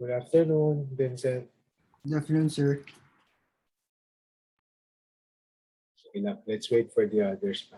Good afternoon, Vincent. Good afternoon, sir. Let's wait for the others.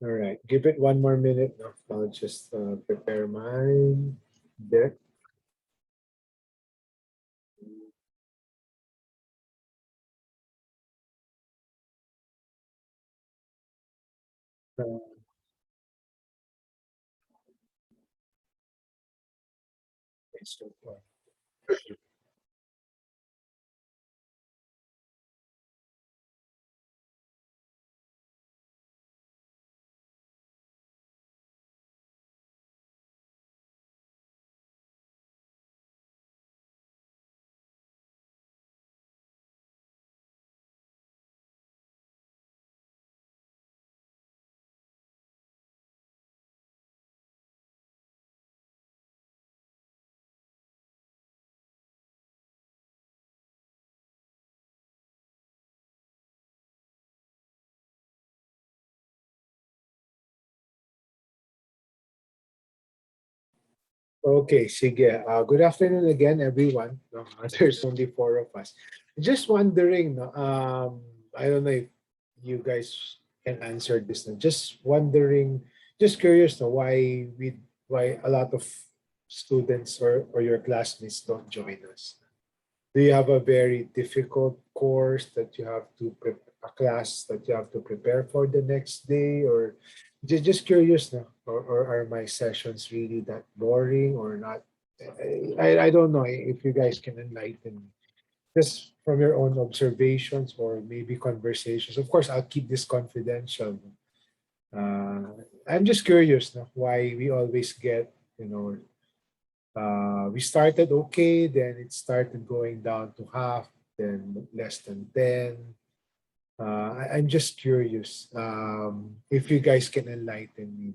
All right, give it one more minute. No, I'll just prepare my deck. Uh, it's so far. Okay, sige. Good afternoon again, everyone. No, there's only four of us. Just wondering, no, I don't know if you guys can answer this. No? Just wondering, just curious, no, why a lot of students or your classmates don't join us. Do you have a very difficult course that you have to a class that you have to prepare for the next day, or just curious, no? Or are my sessions really that boring or not? I don't know if you guys can enlighten me. Just from your own observations or maybe conversations. Of course, I'll keep this confidential. I'm just curious, no, why we always get, we started okay, then it started going down to half, then less than 10. I'm just curious if you guys can enlighten me.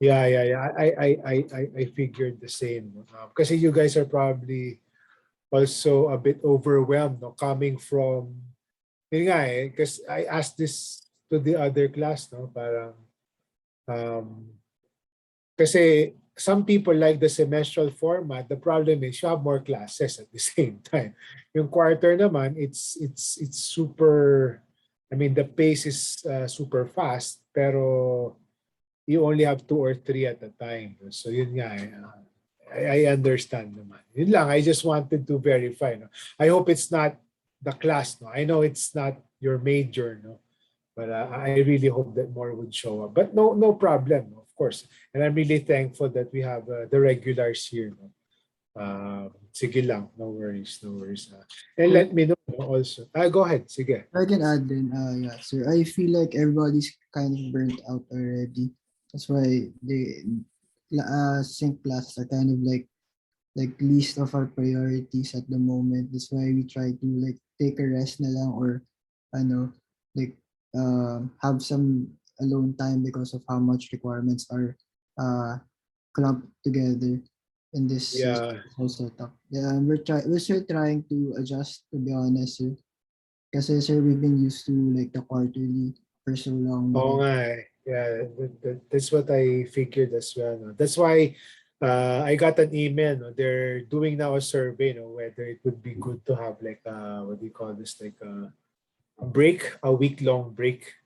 Yeah. I figured the same. Because you guys are probably also a bit overwhelmed, no, coming from, yun nga eh, because I asked this to the other class, no? Parang, um, kasi some people like the semestral format. The problem is you have more classes at the same time. Yung quarter naman, it's super, I mean, the pace is super fast, pero you only have two or three at a time. So yun nga, I understand naman. Yun lang, I just wanted to verify. No? I hope it's not the class. No? I know it's not your major, no? But I really hope that more would show up. But no problem, of course. And I'm really thankful that we have the regulars here. No? Sige lang, no worries, no worries. And Sir, let me know also. Go ahead, sige. I can add then, yeah, sir. I feel like everybody's kind of burnt out already. That's why the sync classes are kind of like least of our priorities at the moment. That's why we try to like take a rest na lang or ano like have some alone time because of how much requirements are uh clumped together in this Yeah. whole setup. Yeah, we're still trying to adjust, to be honest, sir. Kasi sir, we've been used to like the quarterly for so long na Oo rin. nga eh. Yeah, that's what I figured as well. No? That's why I got an email. No? They're doing now a survey, no, whether it would be good to have like what do you call this, like a break, a week-long break,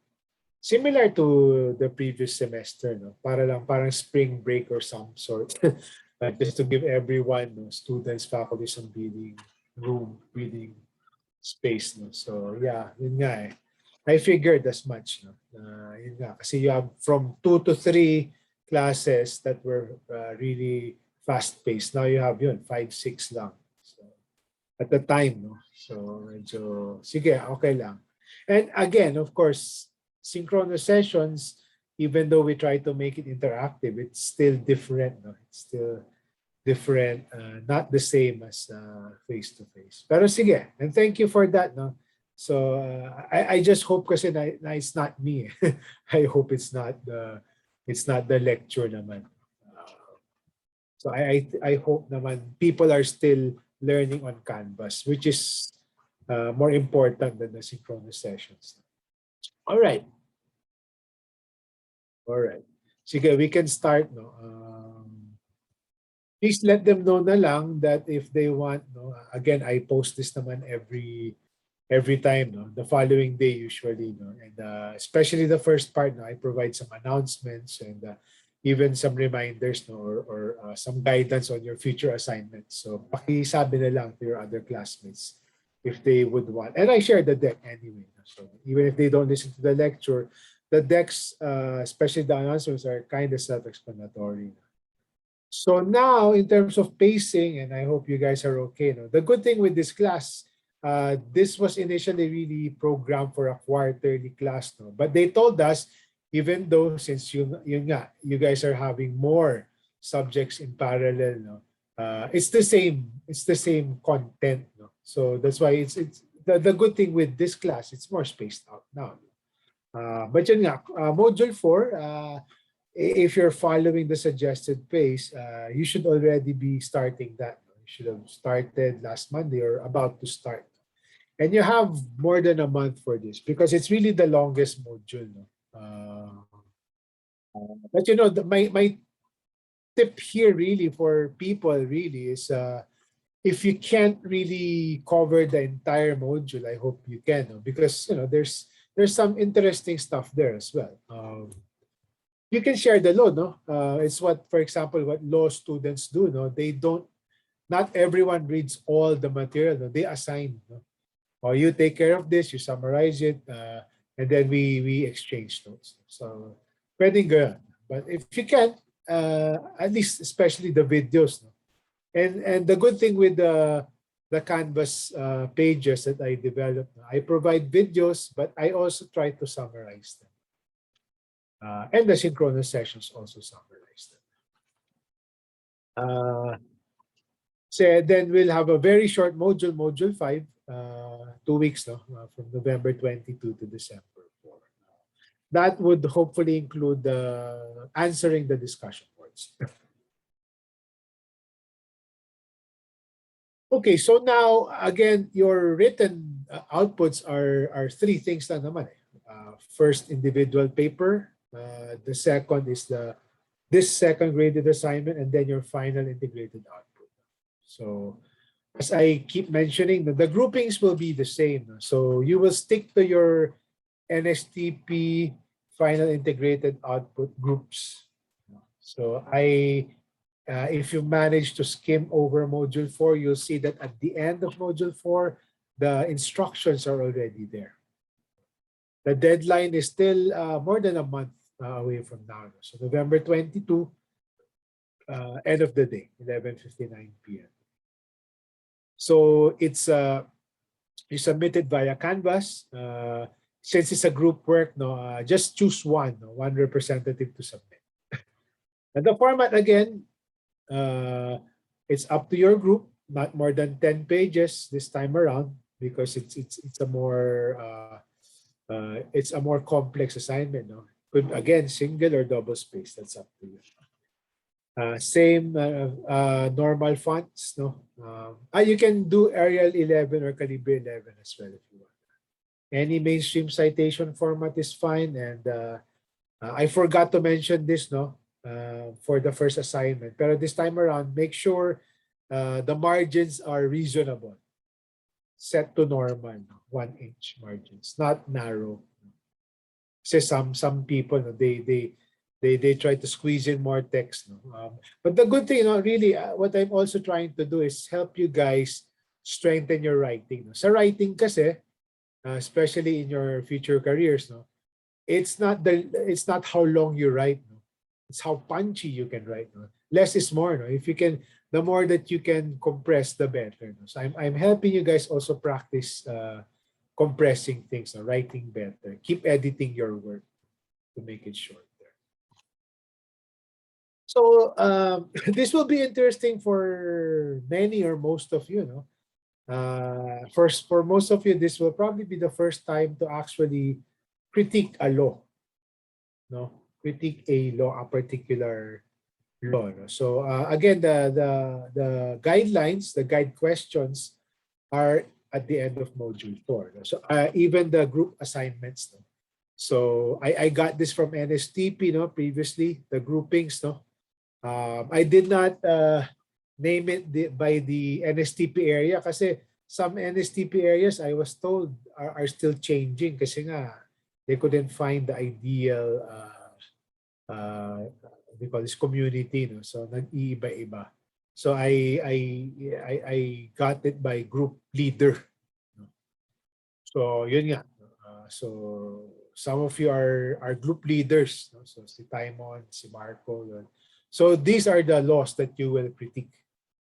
similar to the previous semester, no? Para lang parang spring break or some sort, just to give everyone, no, students, faculty, some breathing room, breathing space, no. So yeah, yun nga eh. I figured as much, no. Yun nga, kasi you have from 2 to 3 classes that were really fast-paced. Now you have yun, 5, 6 lang. So, at the time, no. So medyo, sige, okay lang. And again, of course, synchronous sessions, even though we try to make it interactive, it's still different, no. It's still different, not the same as face-to-face. Pero sige, and thank you for that, no? So I just hope kasi na it's not me. I hope it's not the lecture naman. So I hope naman people are still learning on Canvas, which is more important than the synchronous sessions. All right. All right. Sige, we can start, no? Please let them know na lang that if they want, no, again, I post this naman every time, no, the following day usually, no, and especially the first part, no, I provide some announcements and even some reminders, no, or some guidance on your future assignments. So pakisabi na lang to your other classmates if they would want, and I share the deck anyway, no? So even if they don't listen to the lecture, the decks, especially the announcements, are kind of self-explanatory. So now, in terms of pacing, and I hope you guys are okay. No? The good thing with this class, this was initially really programmed for a quarterly class. No? But they told us, even though since you guys are having more subjects in parallel, no? It's the same. It's the same content. No? So that's why it's the good thing with this class. It's more spaced out now. But yun nga, module 4, if you're following the suggested pace, you should already be starting that. You should have started last Monday or about to start. And you have more than a month for this because it's really the longest module. No? But you know, my tip here really for people really is if you can't really cover the entire module, I hope you can, no? Because you know there's some interesting stuff there as well. You can share the load, no? It's what, for example, what law students do, no? They don't, not everyone reads all the material, no? They assign, no? Or you take care of this, you summarize it, and then we exchange notes. So, pwedeng ganun. But if you can, at least especially the videos, no? And the good thing with the Canvas pages that I developed, no? I provide videos, but I also try to summarize them. And the synchronous sessions also summarized. So then we'll have a very short module, module 5, 2 weeks, no? From November 22 to December 4. That would hopefully include answering the discussion boards. Okay, so now again, your written outputs are 3 things na naman. first individual paper. The second is this second graded assignment, and then your final integrated output. So as I keep mentioning, the groupings will be the same. So you will stick to your NSTP final integrated output groups. So if you manage to skim over module 4, you'll see that at the end of module 4, the instructions are already there. The deadline is still more than a month away from now. So November 22, end of the day, 11:59 p.m. So it's you submit it via Canvas. Since it's a group work, just choose one representative to submit. And the format again, it's up to your group, not more than 10 pages this time around, because it's a more complex assignment. Could again single or double space. That's up to you. Same normal fonts. You can do Arial 11 or Calibre 11 as well if you want. Any mainstream citation format is fine. And I forgot to mention this for the first assignment. Pero this time around, make sure the margins are reasonable. Set to normal, 1-inch margins, not narrow. Kasi some people, they try to squeeze in more text. But the good thing, really, what I'm also trying to do is help you guys strengthen your writing. Sa writing kasi, especially in your future careers, it's not how long you write. It's how punchy you can write. Less is more. If you can, the more that you can compress, the better. So I'm helping you guys also practice compressing things, writing better. Keep editing your work to make it shorter. So this will be interesting for many or most of you. First, for most of you, this will probably be the first time to actually critique a law. Critique a law, a particular law. So again, the guidelines, the guide questions are at the end of module 4. So even the group assignments. So I got this from NSTP previously, the groupings. I did not name it by the NSTP area kasi some NSTP areas I was told are still changing kasi nga they couldn't find the ideal we call this community. So nag-iiba-iba. So I got it by group leader. So yun nga. So some of you are group leaders. So si Timon, si Marco. So these are the laws that you will critique.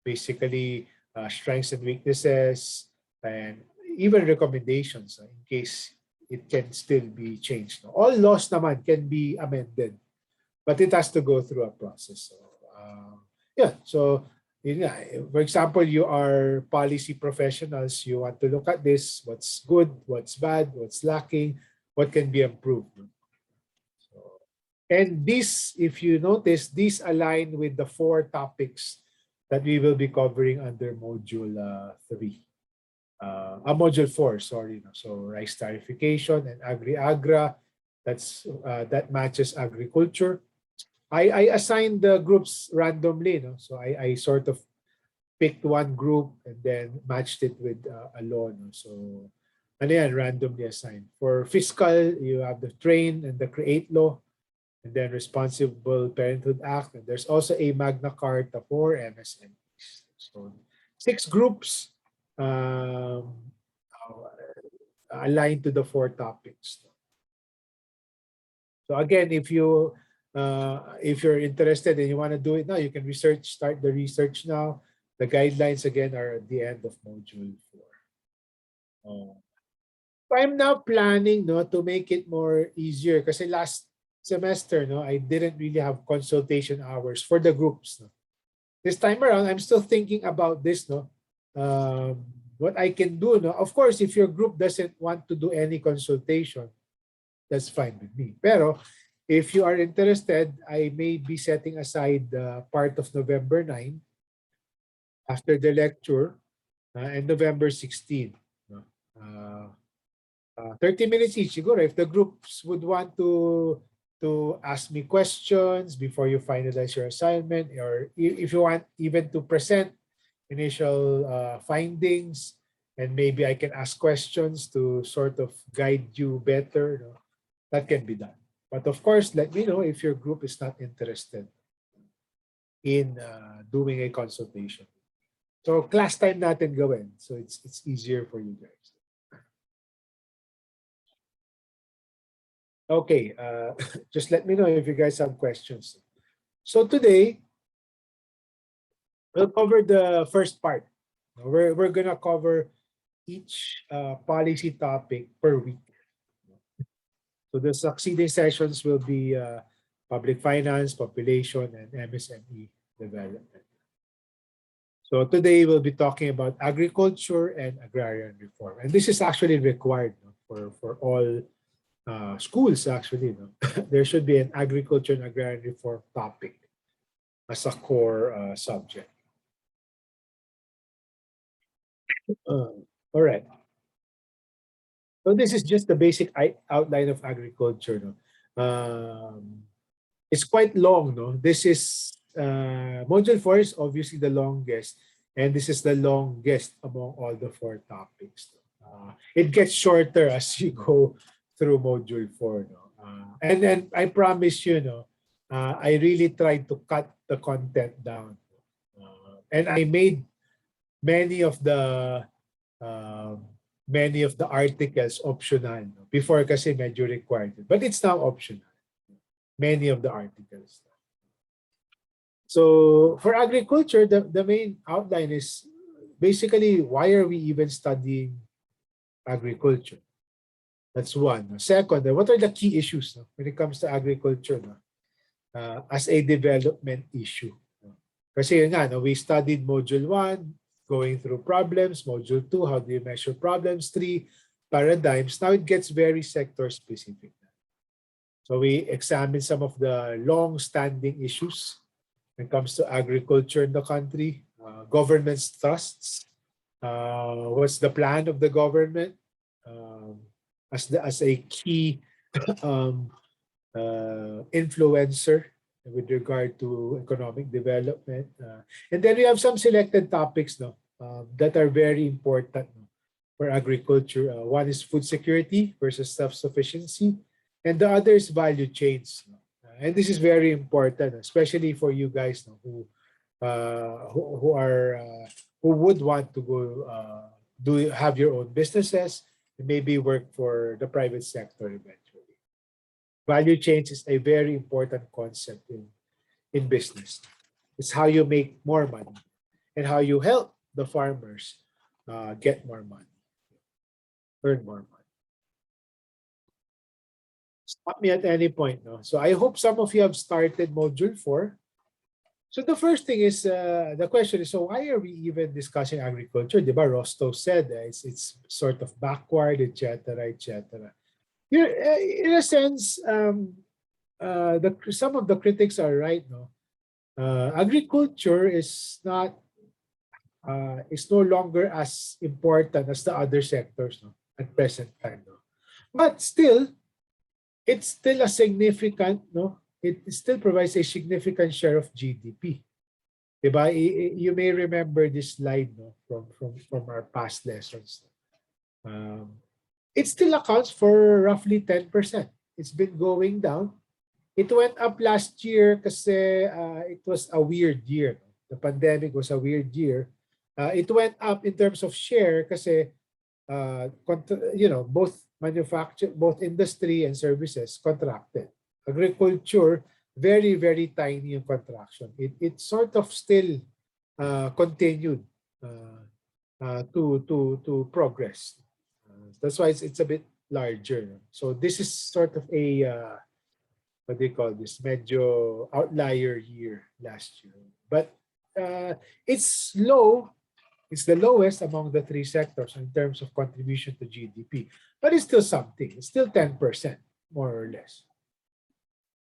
Basically, strengths and weaknesses, and even recommendations in case it can still be changed. All laws naman can be amended, but it has to go through a process. So, So for example, you are policy professionals. You want to look at this: what's good, what's bad, what's lacking, what can be improved. And this, if you notice, these align with the 4 topics that we will be covering under module 3. Module 4, sorry. So rice tarification and agri-agra, that matches agriculture. I assigned the groups randomly. So I sort of picked one group and then matched it with a law. So randomly assigned. For fiscal, you have the train and the create law. And then Responsible Parenthood Act. And there's also a Magna Carta for MSMEs. So 6 groups aligned to the 4 topics. So again, if you're interested and you want to do it now, you can start the research now. The guidelines again are at the end of module 4. So I'm now planning to make it more easier kasi last semester, I didn't really have consultation hours for the groups. This time around, I'm still thinking about this. What I can do. Of course, if your group doesn't want to do any consultation, that's fine with me. Pero if you are interested, I may be setting aside part of November 9 after the lecture and November 16. 30 minutes each. Siguro, if the groups would want to ask me questions before you finalize your assignment, or if you want even to present initial findings, and maybe I can ask questions to sort of guide you better, that can be done. But of course, let me know if your group is not interested in doing a consultation. So class time natin gawin. So it's easier for you guys. Okay, just let me know if you guys have questions. So today, we'll cover the first part. We're gonna cover each policy topic per week. So the succeeding sessions will be public finance, population, and MSME development. So today we'll be talking about agriculture and agrarian reform. And this is actually required for all schools, actually. There should be an agriculture and agrarian reform topic as a core subject. All right. So this is just the basic outline of agriculture. It's quite long. This is module 4 is obviously the longest, and this is the longest among all the 4 topics. It gets shorter as you go through module 4. And then I promise you, I really tried to cut the content down. And I made many of the articles optional. Before kasi medyo required. But it's now optional. Many of the articles. So for agriculture, the main outline is basically, why are we even studying agriculture? That's one. Second, what are the key issues when it comes to agriculture as a development issue? Kasi yun nga, we studied module 1, going through problems, module 2, how do you measure problems, 3, paradigms. Now it gets very sector specific. So we examine some of the long-standing issues when it comes to agriculture in the country, government's trusts, what's the plan of the government as a key influencer with regard to economic development. And then we have some selected topics that are very important for agriculture. One is food security versus self-sufficiency, and the other is value chains. And this is very important, especially for you guys who would want to go have your own businesses and maybe work for the private sector eventually. Value chains is a very important concept in business. It's how you make more money and how you help the farmers get more money, earn more money. Stop me at any point. So I hope some of you have started module 4. So the first thing is, the question is, so why are we even discussing agriculture? Diba Rostov said it's sort of backward, etc., etc. In a sense, some of the critics are right. Agriculture is no longer as important as the other sectors at present time. But still, it's still a significant, it still provides a significant share of GDP. Diba? You may remember this slide from our past lessons. It still accounts for roughly 10%. It's been going down. It went up last year because it was a weird year. The pandemic was a weird year. It went up in terms of share kasi both industry and services contracted. Agriculture, very, very tiny in contraction. It sort of still continued to progress. That's why it's a bit larger. So this is sort of a what they call this, medyo outlier year last year. But it's low. It's the lowest among the 3 sectors in terms of contribution to GDP. But it's still something. It's still 10%, more or less.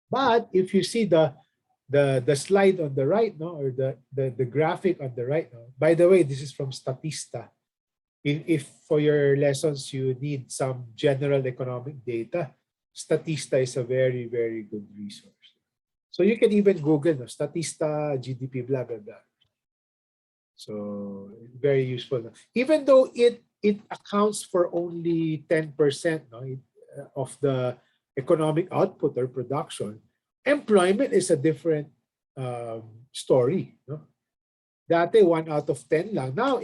But if you see the slide on the right, or the graphic on the right, by the way, this is from Statista. if for your lessons you need some general economic data, Statista is a very, very good resource. So you can even Google no, Statista, GDP, blah, blah, blah. So very useful. No? Even though it accounts for only 10% no, of the economic output or production, employment is a different story. No? Dati 1 out of 10 lang. Now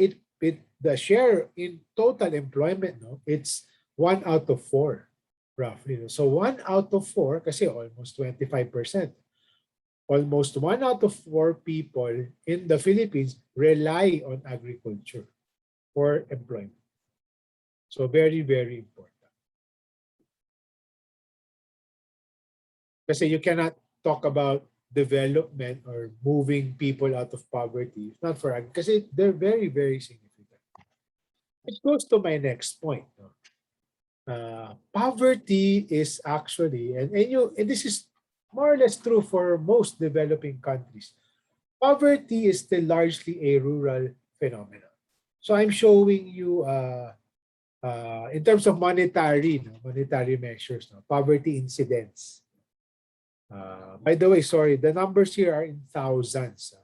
the share in total employment, no, it's 1 out of 4 roughly. No? So 1 out of 4 kasi almost 25%. Almost 1 out of 4 people in the Philippines rely on agriculture for employment. So very, very important. Kasi you cannot talk about development or moving people out of poverty. It's not for kasi they're very, very significant. It goes to my next point. No? Poverty is actually, and this is more or less true for most developing countries. Poverty is still largely a rural phenomenon. So I'm showing you in terms of monetary measures, poverty incidence. By the way, sorry, the numbers here are in thousands.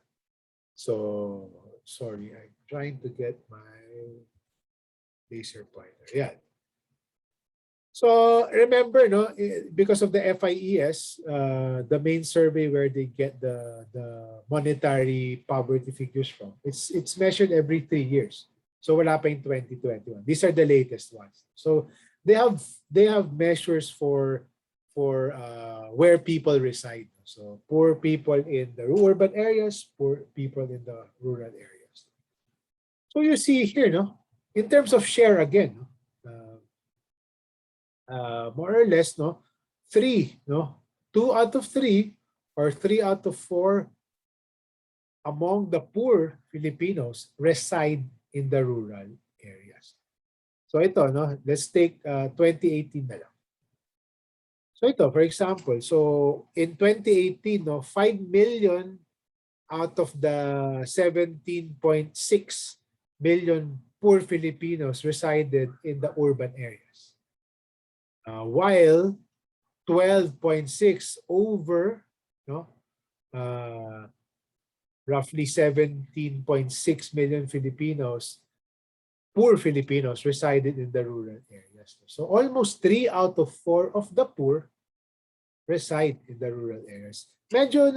So sorry, I'm trying to get my laser pointer. Yeah. So remember, no, because of the FIES, the main survey where they get the monetary poverty figures from, it's measured every 3 years. So wala pa in 2021. These are the latest ones. So they have measures for where people reside. So poor people in the urban areas, poor people in the rural areas. So you see here, no, in terms of share again, no, more or less, no, 2 out of 3 or 3 out of 4 among the poor Filipinos reside in the rural areas. So ito, no, let's take 2018 na lang. So ito, for example, so in 2018, no, 5 million out of the 17.6 million poor Filipinos resided in the urban areas. While 12.6 over, no, roughly 17.6 million Filipinos, poor Filipinos, resided in the rural areas. So almost 3 out of 4 of the poor reside in the rural areas. Medyo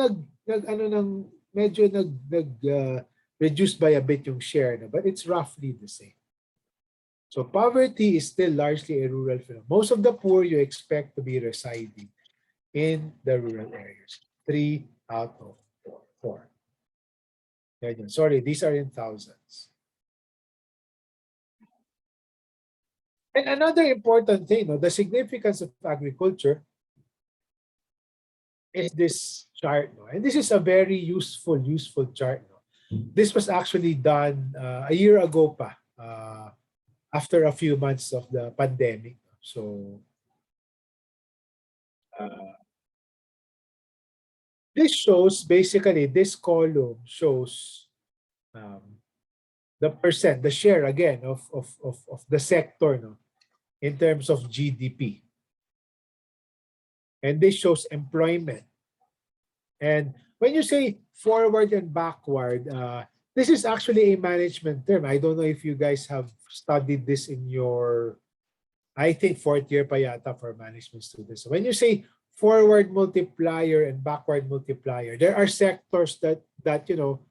reduced by a bit yung share, no? But it's roughly the same. So poverty is still largely a rural phenomenon. Most of the poor you expect to be residing in the rural areas. 3 out of 4. Sorry, these are in thousands. And another important thing, no, the significance of agriculture is this chart. No? And this is a very useful chart. No? This was actually done a year ago pa. After a few months of the pandemic. So this shows basically, this column shows the share again of the sector, no, in terms of GDP. And this shows employment. And when you say forward and backward, this is actually a management term. I don't know if you guys have studied this in your, I think, 4th year pa yata for management students. So when you say forward multiplier and backward multiplier, there are sectors that you know,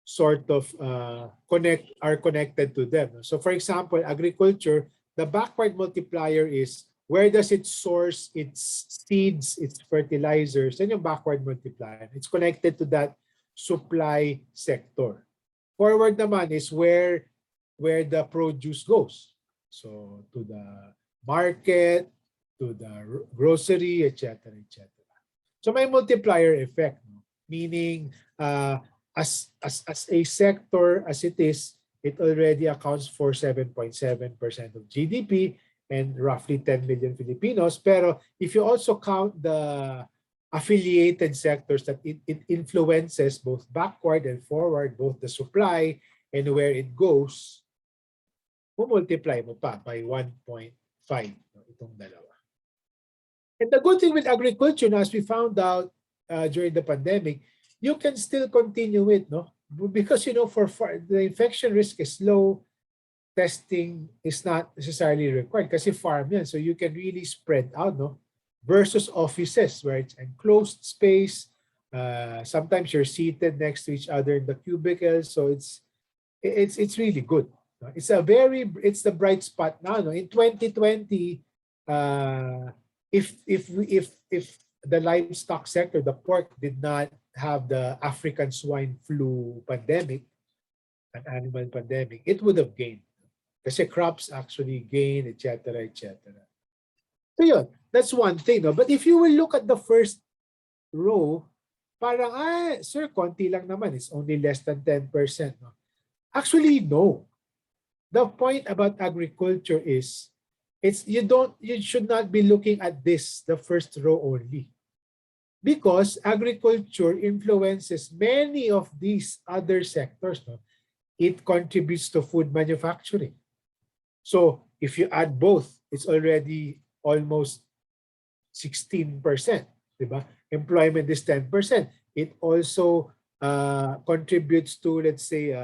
sort of are connected to them. So for example, agriculture, the backward multiplier is where does it source its seeds, its fertilizers, and yung backward multiplier. It's connected to that supply sector. Forward naman is where the produce goes. So to the market, to the grocery, etc., etc. So may multiplier effect, no? Meaning as a sector as it is, it already accounts for 7.7% of GDP and roughly 10 million Filipinos. Pero if you also count the affiliated sectors that it influences both backward and forward, both the supply and where it goes, multiply mo pa by 1.5 itong dalawa. And the good thing with agriculture, as we found out during the pandemic, you can still continue it, no? Because, for the infection risk is low, testing is not necessarily required kasi farm yan. So you can really spread out, no? Versus offices where it's enclosed space. Sometimes you're seated next to each other in the cubicles. So it's really good. It's the bright spot now. No? In 2020, if the livestock sector, the pork did not have the African swine flu pandemic, an animal pandemic, it would have gained. Kasi crops actually gain, etc., etc. So yun, that's one thing. No? But if you will look at the first row, parang, sir, konti lang naman. It's only less than 10%. No? Actually, no. The point about agriculture is, you should not be looking at this, the first row only. Because agriculture influences many of these other sectors. No? It contributes to food manufacturing. So if you add both, it's already almost 16%. Diba? Employment is 10%. It also contributes to, let's say,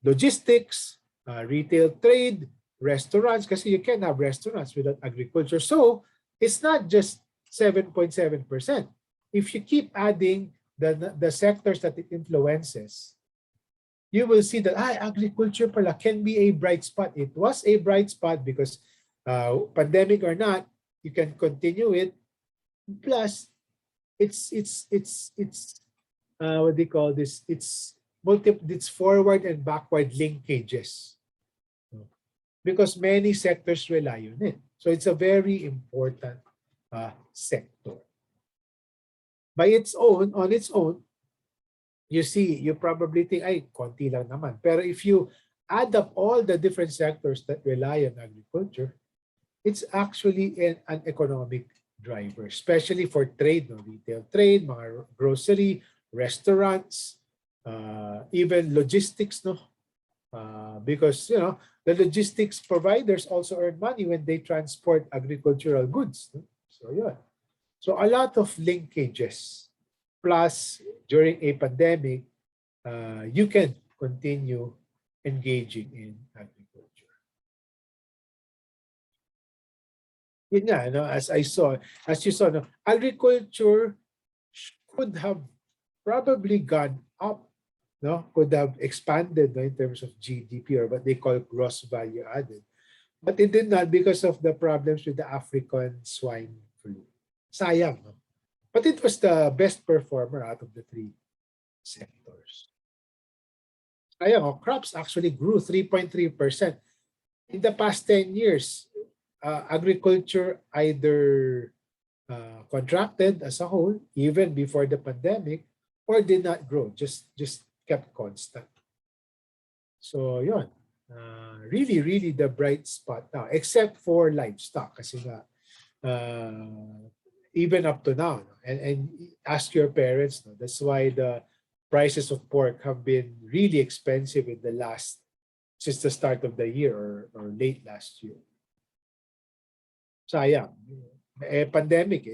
logistics, retail trade, restaurants, kasi you can't have restaurants without agriculture. So it's not just 7.7%. If you keep adding the sectors that it influences, you will see that agriculture pala can be a bright spot. It was a bright spot because pandemic or not, you can continue it. Plus, it's what do you call this? It's forward and backward linkages because many sectors rely on it. So it's a very important sector. On its own, you probably think, konti lang naman. Pero if you add up all the different sectors that rely on agriculture, it's actually an economic driver, especially for trade, no? Retail trade, mga grocery, restaurants, even logistics, no? Because, the logistics providers also earn money when they transport agricultural goods. No? So, yeah. So, a lot of linkages. Plus, during a pandemic, you can continue engaging in agriculture. Yun nga, as you saw, agriculture could have probably gone up, could have expanded in terms of GDP or what they call gross value added. But it did not because of the problems with the African swine flu. Sayang, no? But it was the best performer out of the three sectors. Crops actually grew 3.3%. In the past 10 years, agriculture either contracted as a whole, even before the pandemic, or did not grow, just kept constant. So, yun. Really, really the bright spot now, except for livestock. Kasi nga, even up to now, and ask your parents, that's why the prices of pork have been really expensive since the start of the year or late last year. Sayang. Pandemic,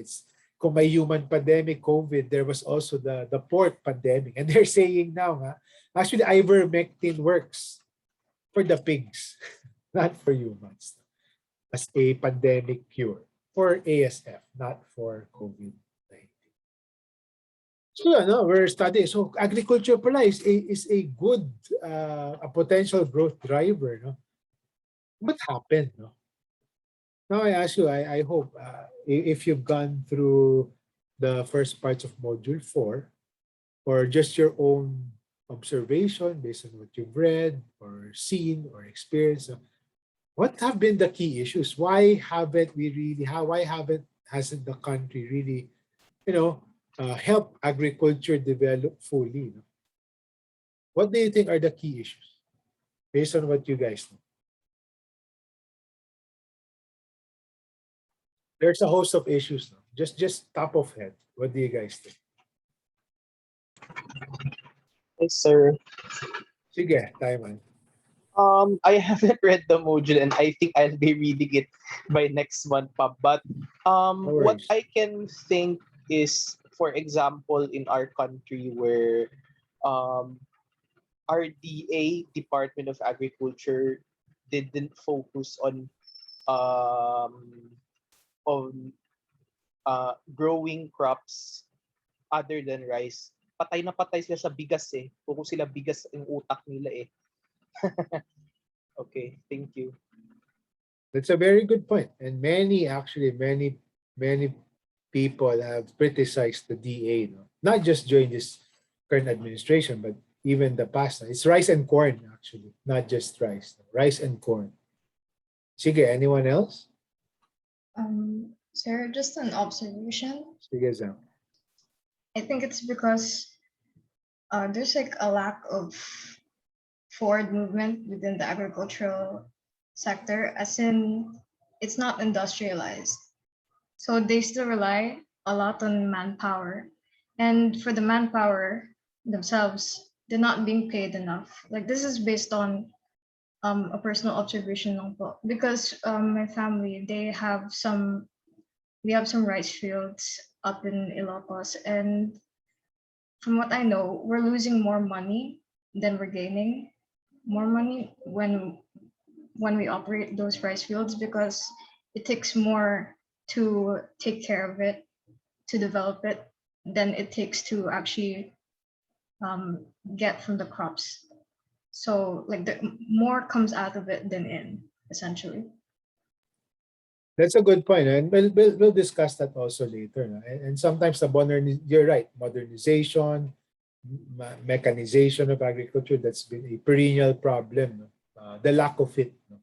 kung may human pandemic, COVID, there was also the pork pandemic. And they're saying now, actually ivermectin works for the pigs, not for humans, as a pandemic cure. For ASF, not for COVID-19. So, we're studying. So, agriculture pala is a good, a potential growth driver. No? What happened? No? Now, I ask you, I hope, if you've gone through the first parts of Module 4, or just your own observation based on what you've read, or seen, or experienced, what have been the key issues? Why hasn't the country really, helped agriculture develop fully? What do you think are the key issues based on what you guys know? There's a host of issues. No? Just top of head. What do you guys think? Yes, sir. Sige, Taiman. I haven't read the module, and I think I'll be reading it by next month pa. But No what worries. I can think is, for example, in our country where um RDA, Department of Agriculture, didn't focus um on growing crops other than rice. Patay na patay sila sa bigas eh. Focus sila bigas yung utak nila eh. Okay, thank you. That's a very good point. And many people have criticized the DA, no? Not just during this current administration, but even the past. It's rice and corn, actually, not just rice. Rice and corn. Sige, anyone else? Sir, just an observation. Sige, Zam. I think it's because there's like a lack of forward movement within the agricultural sector, as in it's not industrialized. So they still rely a lot on manpower. And for the manpower themselves, they're not being paid enough. Like this is based on a personal observation lang po. Because my family, we have some rice fields up in Ilocos, and from what I know, we're losing more money than we're gaining more money when we operate those rice fields, because it takes more to take care of it, to develop it, than it takes to actually get from the crops. So like the more comes out of it than in, essentially. That's a good point, and we'll discuss that also later. No? And sometimes you're right, modernization, mechanization of agriculture, that's been a perennial problem. No? The lack of it. No?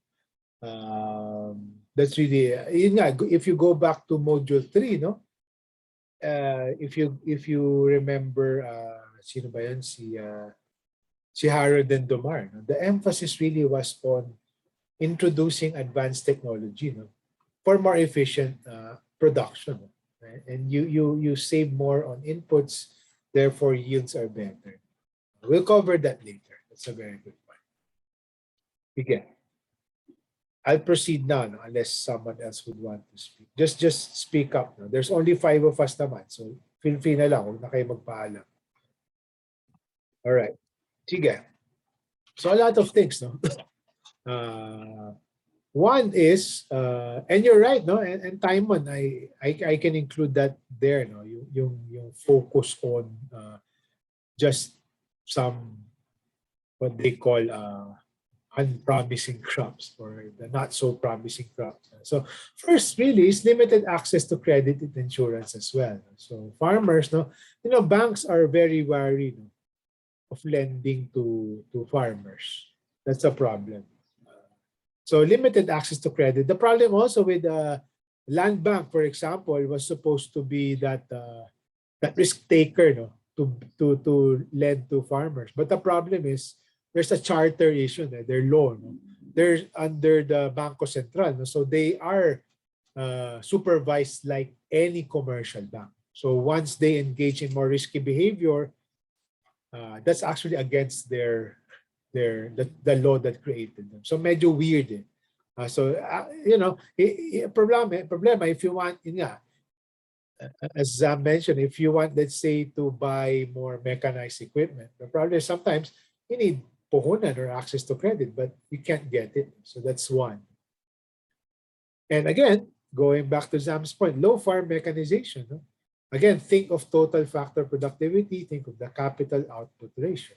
That's really, yun nga, if you go back to module 3, no? If you remember, sino ba yun? Si Harold and Domar. No? The emphasis really was on introducing advanced technology, no? For more efficient production, right? And you save more on inputs, therefore yields are better. We'll cover that later. That's a very good point. Again, I'll proceed now, no, unless someone else would want to speak. Just speak up. No? There's only 5 of us naman, so feel free na lang, huwag na kayo magpaalam. All right. Sige. So a lot of things, no? One is, and you're right, no? And Timon, I can include that there, no? Yung focus on just some what they call unpromising crops or the not so promising crops. So first, really, is limited access to credit and insurance as well. So farmers, no, banks are very wary, no, of lending to farmers. That's a problem. So limited access to credit. The problem also with land bank, for example, was supposed to be that risk taker, no, to lend to farmers. But the problem is there's a charter issue, their loan. No? They're under the Banco Central, no? So they are supervised like any commercial bank. So once they engage in more risky behavior, that's actually against the law that created them. So medyo weird eh. Problema if you want, as Zam mentioned, if you want, let's say, to buy more mechanized equipment, the problem is sometimes you need puhunan or access to credit, but you can't get it. So that's one. And again, going back to Zam's point, low farm mechanization. No? Again, think of total factor productivity, think of the capital output ratio.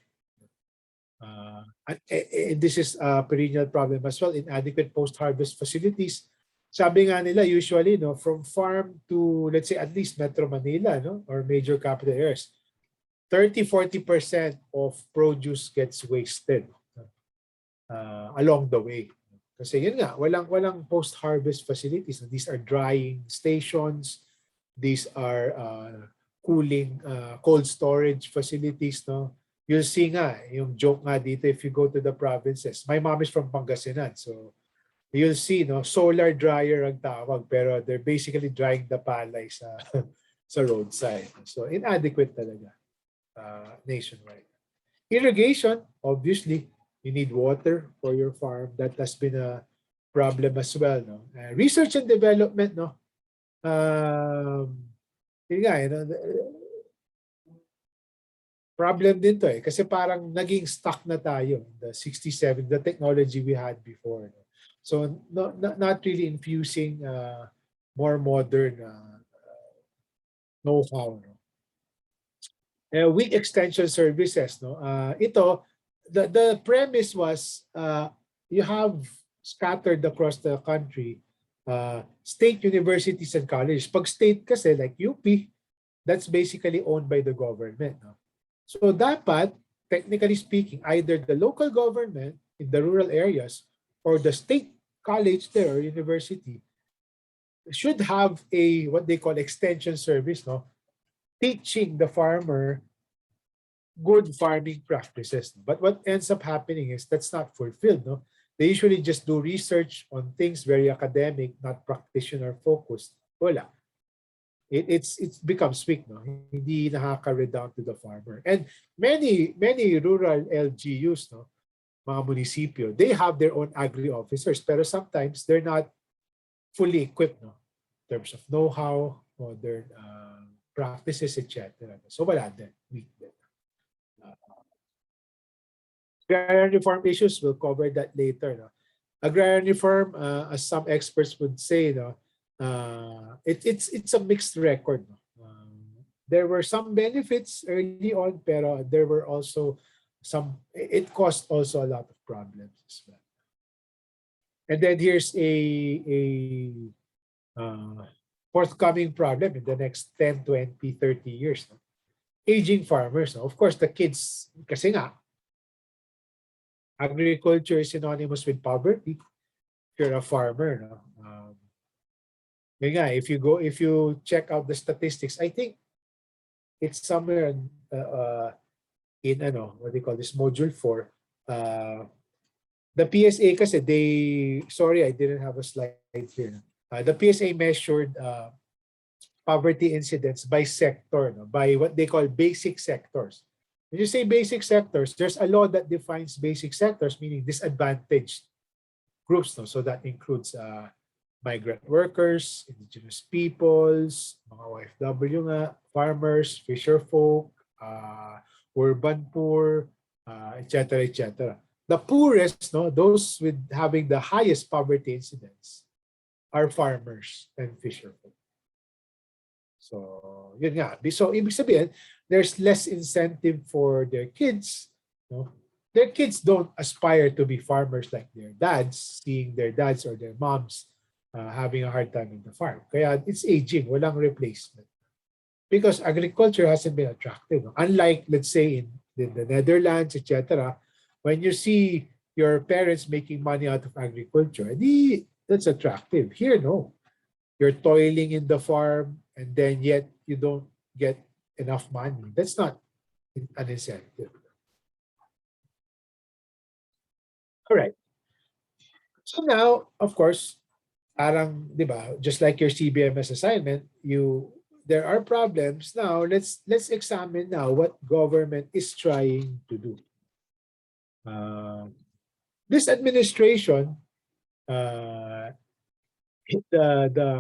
And this is a perennial problem as well. Inadequate post-harvest facilities. Sabi nga nila, usually, no, from farm to, let's say, at least Metro Manila, no, or major capital areas, 30-40% of produce gets wasted along the way. Kasi yun nga, walang post-harvest facilities. These are drying stations. These are cooling, cold storage facilities, no. You'll see nga, yung joke nga dito, if you go to the provinces. My mom is from Pangasinan, so you'll see, no, solar dryer ang tawag, pero they're basically drying the palay sa sa roadside. So inadequate talaga nationwide. Irrigation, obviously, You need water for your farm. That has been a problem as well. No? Research and development, no? Yun nga, problem din to kasi parang naging stuck na tayo in the 67, the technology we had before. No? So not really infusing more modern know-how. No? Weak extension services. No? Ito, the premise was you have scattered across the country state universities and colleges. Pag state kasi like UP, that's basically owned by the government. No? So dapat, technically speaking, either the local government in the rural areas or the state college there or university should have a what they call extension service, no? Teaching the farmer good farming practices. But what ends up happening is that's not fulfilled. No? They usually just do research on things very academic, not practitioner focused. Wala. It's becomes weak, no? Hindi nakaka-redound to the farmer. And many rural LGUs, no, mga munisipyo, they have their own agri officers, pero sometimes they're not fully equipped, no, in terms of know-how, modern practices, etc. So wala din, weak din. Agrarian reform issues, we'll cover that later. No? Agrarian reform, as some experts would say, no, it's a mixed record. No? There were some benefits early on, pero there were also some. It caused also a lot of problems as well. And then here's a forthcoming problem in the next 10, 20, 30 years. No? Aging farmers. No? Of course, the kids, kasi nga, agriculture is synonymous with poverty. If you're a farmer, no? If you check out the statistics, I think it's somewhere in what they call this module 4. The PSA kasi sorry, I didn't have a slide here. The PSA measured poverty incidence by sector, no? By what they call basic sectors. When you say basic sectors, there's a law that defines basic sectors, meaning disadvantaged groups. No? So that includes migrant workers, indigenous peoples, mga OFW nga, farmers, fisher folk, urban poor, etc., etc. The poorest, no, those with having the highest poverty incidence are farmers and fisher folk. So, yun nga. So, ibig sabihin, there's less incentive for their kids. No? Their kids don't aspire to be farmers like their dads, seeing their dads or their moms having a hard time in the farm. Kaya it's aging, walang replacement. Because agriculture hasn't been attractive. No? Unlike, let's say, in the Netherlands, etc., when you see your parents making money out of agriculture, that's attractive. Here, no. You're toiling in the farm and then yet you don't get enough money. That's not an incentive. All right. So now, of course, parang, di ba, just like your CBMS assignment, there are problems. Now, let's examine now what government is trying to do. This administration, the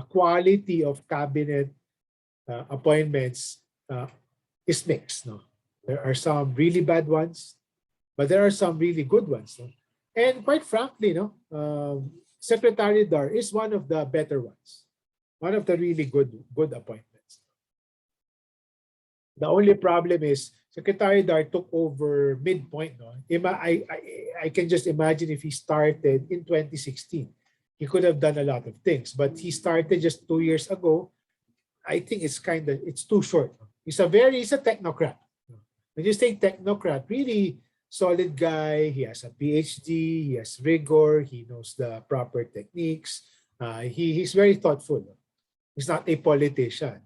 quality of cabinet appointments is mixed. No? There are some really bad ones, but there are some really good ones. No? And quite frankly, no, Secretary Dar is one of the better ones, one of the really good appointments. The only problem is Secretary Dar took over midpoint. No? I can just imagine if he started in 2016. He could have done a lot of things, but he started just 2 years ago. I think it's too short. He's a technocrat. When you say technocrat, really solid guy. He has a PhD. He has rigor. He knows the proper techniques. He's very thoughtful. He's not a politician,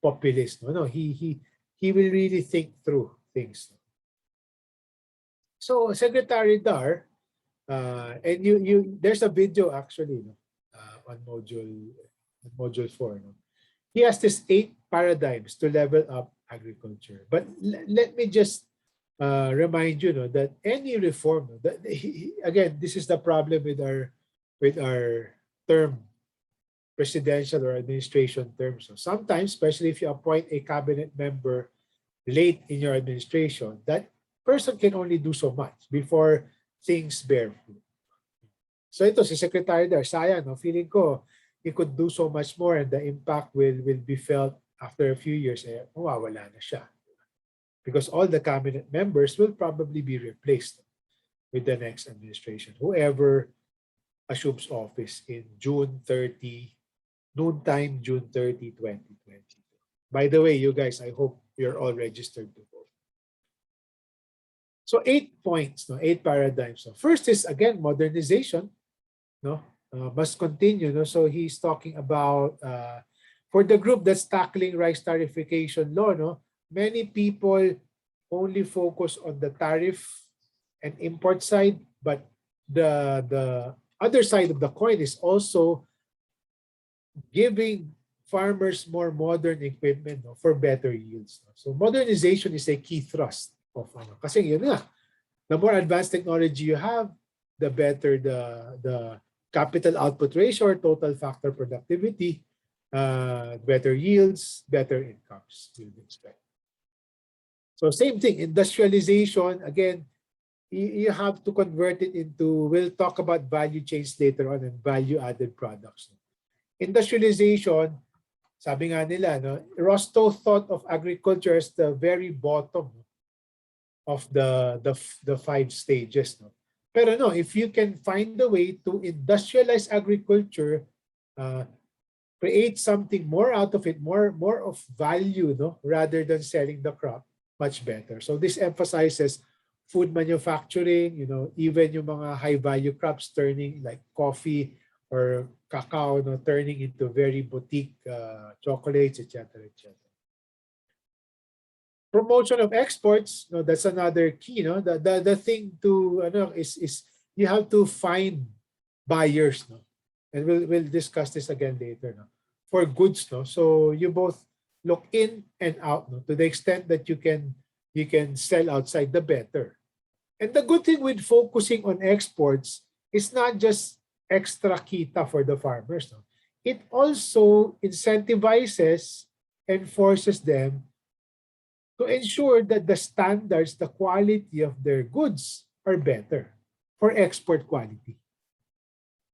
populist. No, he will really think through things. So Secretary Dar. And there's a video actually on module 4. No? He has this 8 paradigms to level up agriculture. But let me just remind you, no, that any reform, no, that again, this is the problem with our term, presidential or administration terms. So sometimes, especially if you appoint a cabinet member late in your administration, that person can only do so much before things bear fruit. So ito, si Secretary there, sayang, no? Feeling ko, he could do so much more and the impact will be felt after a few years, mawawala na siya. Because all the cabinet members will probably be replaced with the next administration. Whoever assumes office in June 30, noontime, June 30, 2020. By the way, you guys, I hope you're all registered to vote. So 8 points, no, 8 paradigms. No. First is, again, modernization. No, must continue. No? So he's talking about, for the group that's tackling rice tariffication law, no, many people only focus on the tariff and import side, but the other side of the coin is also giving farmers more modern equipment, no, for better yields. No? So modernization is a key thrust of kasi yun nga, the more advanced technology you have, the better the capital output ratio or total factor productivity, better yields, better incomes you'd expect. So same thing, industrialization, again, you have to convert it into, we'll talk about value chains later on and value-added products. Industrialization, sabi nga nila, no, Rostow thought of agriculture as the very bottom of the 5 stages. No? Pero no, if you can find a way to industrialize agriculture, create something more out of it, more of value, no, rather than selling the crop, much better. So this emphasizes food manufacturing, you know, even yung mga high value crops turning like coffee or cacao, no, turning into very boutique chocolates, etc., etc. Promotion of exports, no, that's another key. No, the thing to is you have to find buyers, no, and we'll discuss this again later, no, for goods, no. So you both look in and out, no, to the extent that you can sell outside, the better. And the good thing with focusing on exports is not just extra kita for the farmers, no. It also incentivizes and forces them to ensure that the standards, the quality of their goods are better for export quality.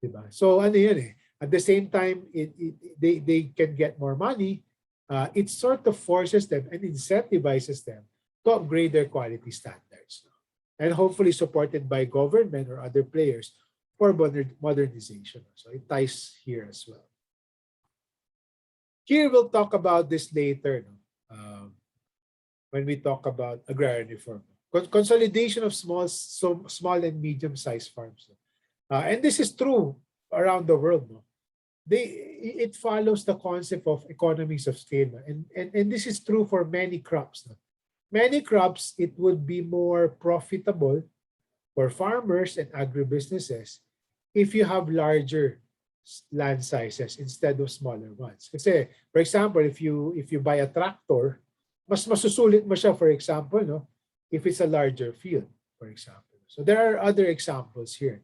Diba? So ano yun eh, at the same time, they can get more money. It sort of forces them and incentivizes them to upgrade their quality standards. And hopefully supported by government or other players for modernization. So it ties here as well. Here we'll talk about this later, no? When we talk about agrarian reform. Consolidation of small and medium-sized farms. And this is true around the world. No? It follows the concept of economies of scale. No? And this is true for many crops. No? Many crops, it would be more profitable for farmers and agribusinesses if you have larger land sizes instead of smaller ones. Kasi, for example, if you buy a tractor, mas masusulit mo siya, for example, no, if it's a larger field, for example. So there are other examples here.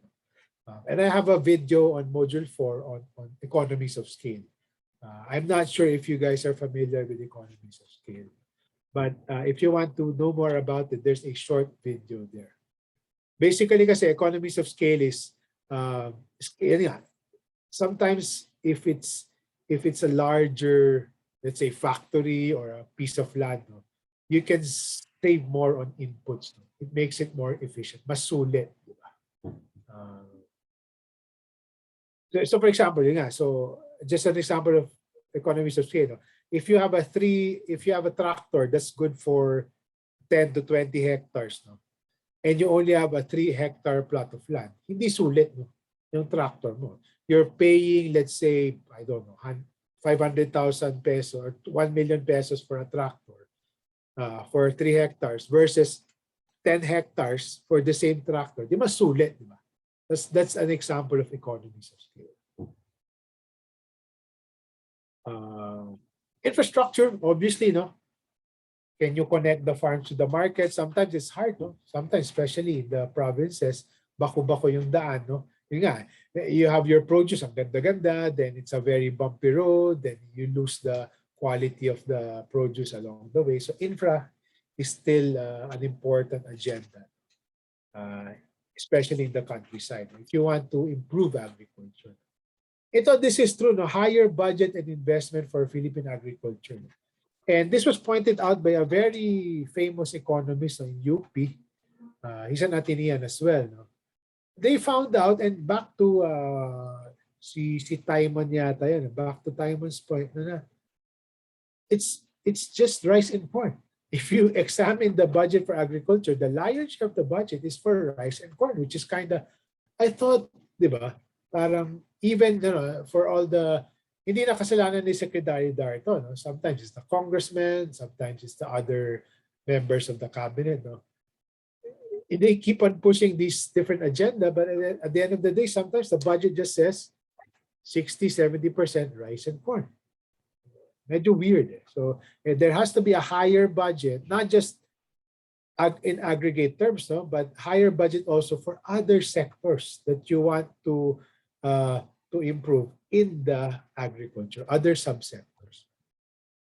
And I have a video on Module 4 on economies of scale. I'm not sure if you guys are familiar with economies of scale. But if you want to know more about it, there's a short video there. Basically, kasi economies of scale is, sometimes if it's a larger, let's say, factory or a piece of land, no, you can save more on inputs. No? It makes it more efficient. Mas sulit. Diba? So for example, yun nga, so just an example of economies of scale. No? If you have a tractor that's good for 10 to 20 hectares, no, and you only have a 3-hectare plot of land, hindi sulit, no, yung tractor mo. You're paying, let's say, I don't know, 500,000 pesos or 1 million pesos for a tractor for 3 hectares versus 10 hectares for the same tractor. Di mas sulit, di ba? That's an example of economies of scale. Infrastructure, obviously, no. Can you connect the farms to the market? Sometimes it's hard, no? Sometimes, especially in the provinces, bako-bako yung daan, no? Yun nga, you have your produce, ang ganda-ganda, then it's a very bumpy road, then you lose the quality of the produce along the way. So infra is still an important agenda, uh, especially in the countryside. If you want to improve agriculture. This is true, no? Higher budget and investment for Philippine agriculture. And this was pointed out by a very famous economist in UP. He's an Atenean as well. No? They found out, and back to si Timon yata yan, back to Timon's point na it's just rice and corn. If you examine the budget for agriculture, the lion's share of the budget is for rice and corn, which is kind of, I thought, di ba, parang even for all the, hindi na kasalanan ni Secretary Darto. No? Sometimes it's the congressman, sometimes it's the other members of the cabinet. No? They keep on pushing these different agenda, but at the end of the day, sometimes the budget just says 60-70% rice and corn. Medyo weird. So there has to be a higher budget, not just in aggregate terms, no, but higher budget also for other sectors that you want to improve in the agriculture, other subsectors.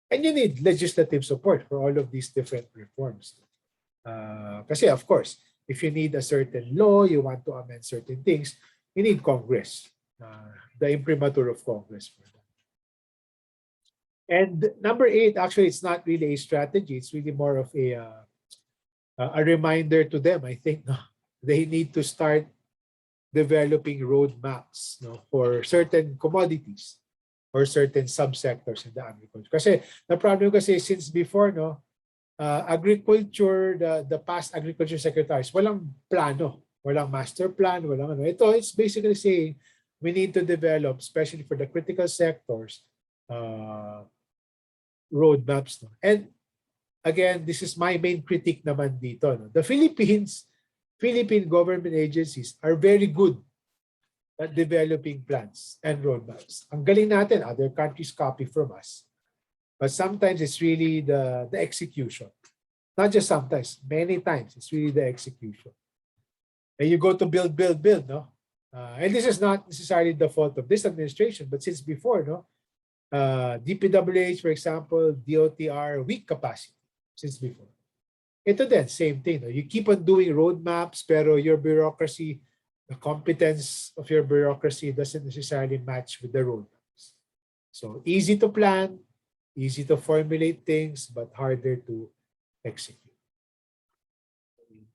And you need legislative support for all of these different reforms. Kasi of course, if you need a certain law, you want to amend certain things, you need Congress, the imprimatur of Congress for that. And number 8, actually, it's not really a strategy. It's really more of a reminder to them. I think they need to start developing roadmaps, no, for certain commodities or certain subsectors in the agriculture. Kasi the problem kasi since before, no, agriculture, the past agriculture secretaries, walang plano, walang master plan, walang ano. Ito, it's basically saying we need to develop, especially for the critical sectors, roadmaps. No? And again, this is my main critique naman dito. No? The Philippine government agencies are very good at developing plans and roadmaps. Ang galing natin, other countries copy from us. But sometimes it's really the execution. Not just sometimes, many times, it's really the execution. And you go to build, no? And this is not necessarily the fault of this administration, but since before, no? DPWH, for example, DOTR, weak capacity since before. Ito din, same thing. No? You keep on doing roadmaps, pero your bureaucracy, the competence of your bureaucracy doesn't necessarily match with the roadmaps. So easy to plan, easy to formulate things, but harder to execute.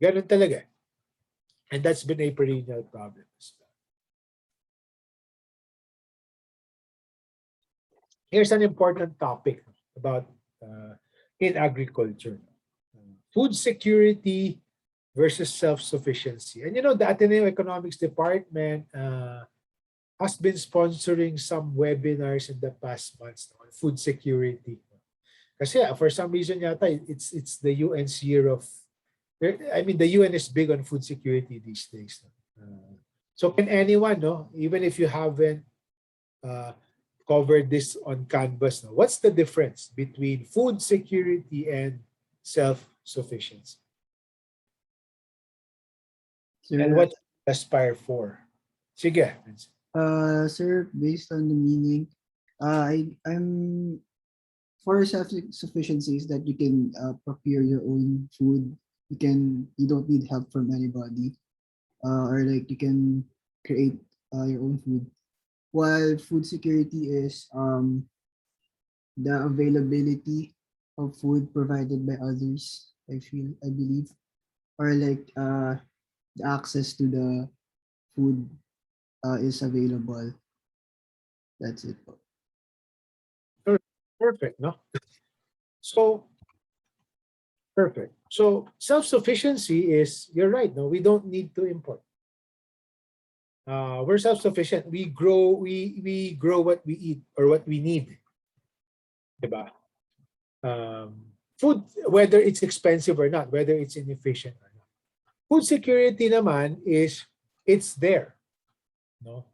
Ganun talaga. And that's been a perennial problem as well. Here's an important topic about in agriculture. Food security versus self-sufficiency. And the Ateneo Economics Department has been sponsoring some webinars in the past months on food security. Kasi for some reason yata, it's the UN's year of, I mean, the UN is big on food security these days. So can anyone, no, even if you haven't covered this on Canvas, no, what's the difference between food security and self-sufficiency? Sir, And what you aspire for? Sige. sir, based on the meaning, I'm for self-sufficiency is that you can procure your own food. You don't need help from anybody, or like you can create your own food. While food security is the availability of food provided by others. I believe, or like the access to the food is available. That's it. Perfect, no? So, perfect. So, self-sufficiency is, you're right, no? We don't need to import. We're self-sufficient. We grow what we eat or what we need. Diba? Food, whether it's expensive or not, whether it's inefficient or not. Food security naman is, it's there. No?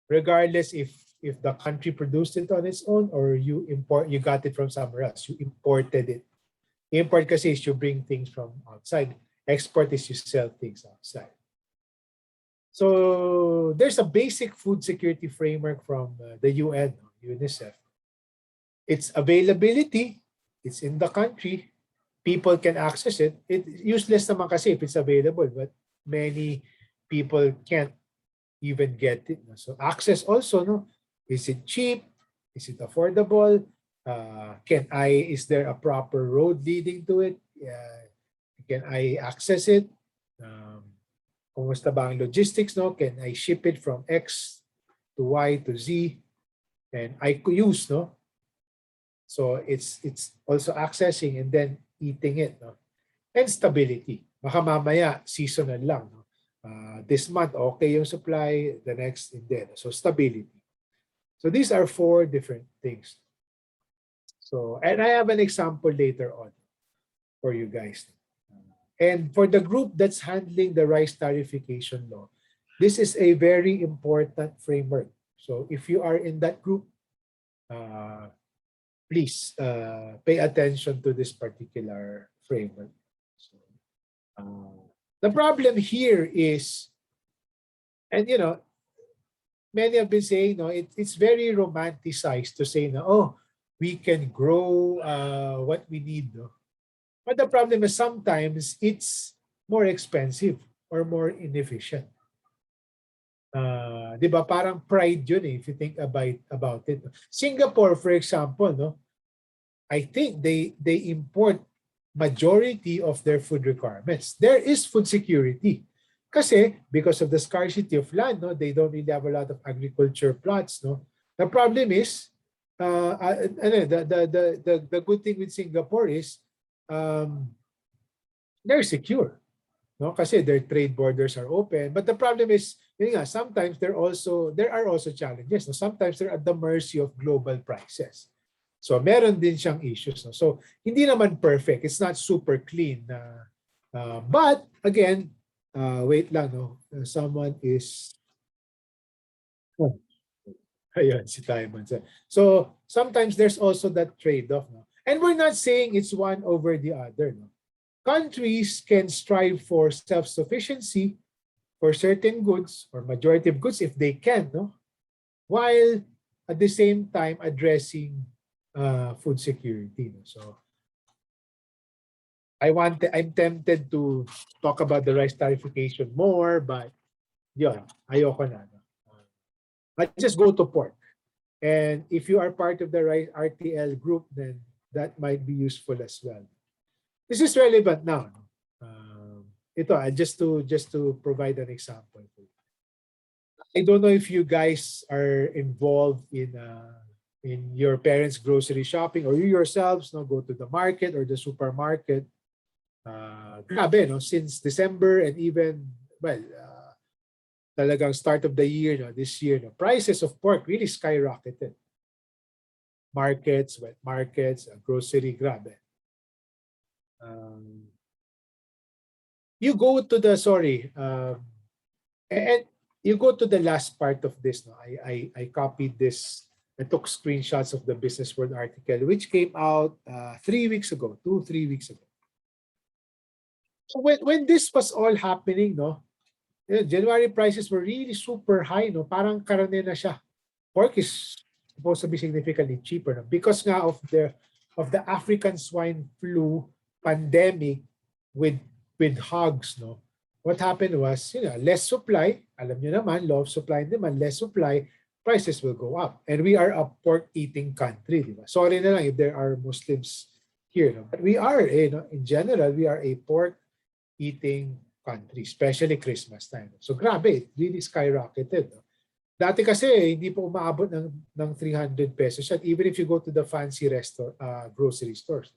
Regardless if the country produced it on its own or you got it from somewhere else, you imported it. Import kasi is you bring things from outside. Export is you sell things outside. So there's a basic food security framework from the UN, UNICEF. It's availability, it's in the country, people can access it. It's useless naman kasi if it's available, but many people can't even get it. So access also, no? Is it cheap? Is it affordable? Is there a proper road leading to it? Can I access it? Kumusta ba ang logistics, no? Can I ship it from X to Y to Z? And I could use, no? So it's also accessing and then eating it, no? And stability. Baka mamaya seasonal lang, no? This month okay yung supply, the next hindi. So stability. So these are 4 different things. So, and I have an example later on for you guys. And for the group that's handling the rice tariffication law, this is a very important framework. So if you are in that group, please pay attention to this particular framework. So, the problem here is, and you know, many have been saying, no, it's very romanticized to say, no, oh, we can grow what we need. No? But the problem is sometimes it's more expensive or more inefficient. Di ba? Parang pride yun if you think about it. Singapore, for example, no, I think they import majority of their food requirements. There is food security. Kasi because of the scarcity of land, no, they don't really have a lot of agriculture plots. No? The problem is, the good thing with Singapore is they're secure. No? Kasi their trade borders are open. But the problem is, yun nga, sometimes there are also challenges. No? Sometimes they're at the mercy of global prices. So meron din siyang issues. No? So hindi naman perfect. It's not super clean. But again, wait lang. No? Someone is... Oh. Ayun, si Timon. So sometimes there's also that trade-off. No? And we're not saying it's one over the other. No? Countries can strive for self-sufficiency for certain goods or majority of goods if they can, no? While at the same time addressing food security. No? So I'm tempted to talk about the rice tariffication more, but yun, ayoko na. No? I just go to pork. And if you are part of the rice RTL group, then that might be useful as well. This is relevant now. Ito, just to provide an example. I don't know if you guys are involved in your parents' grocery shopping or you yourselves go to the market or the supermarket. Grabe, no? Since December and even, talagang start of the year, this year, prices of pork really skyrocketed. Markets, wet markets, grocery, grabe. You go to the, and you go to the last part of this. No? I copied this. I took screenshots of the Business World article, which came out 3 weeks ago, 2-3 weeks ago. So when this was all happening, January prices were really super high, parang karne na siya. Pork is supposed to be significantly cheaper because nga of the African swine flu pandemic with hogs, What happened was, less supply, alam niyo naman, law of supply and demand, less supply, prices will go up. And we are a pork eating country, di ba? Sorry na lang if there are Muslims here, But we are, in general, we are a pork eating country, especially Christmas time. So grabe, it really skyrocketed. Dati kasi hindi pa umaabot ng 300 pesos yan, even if you go to the fancy grocery stores.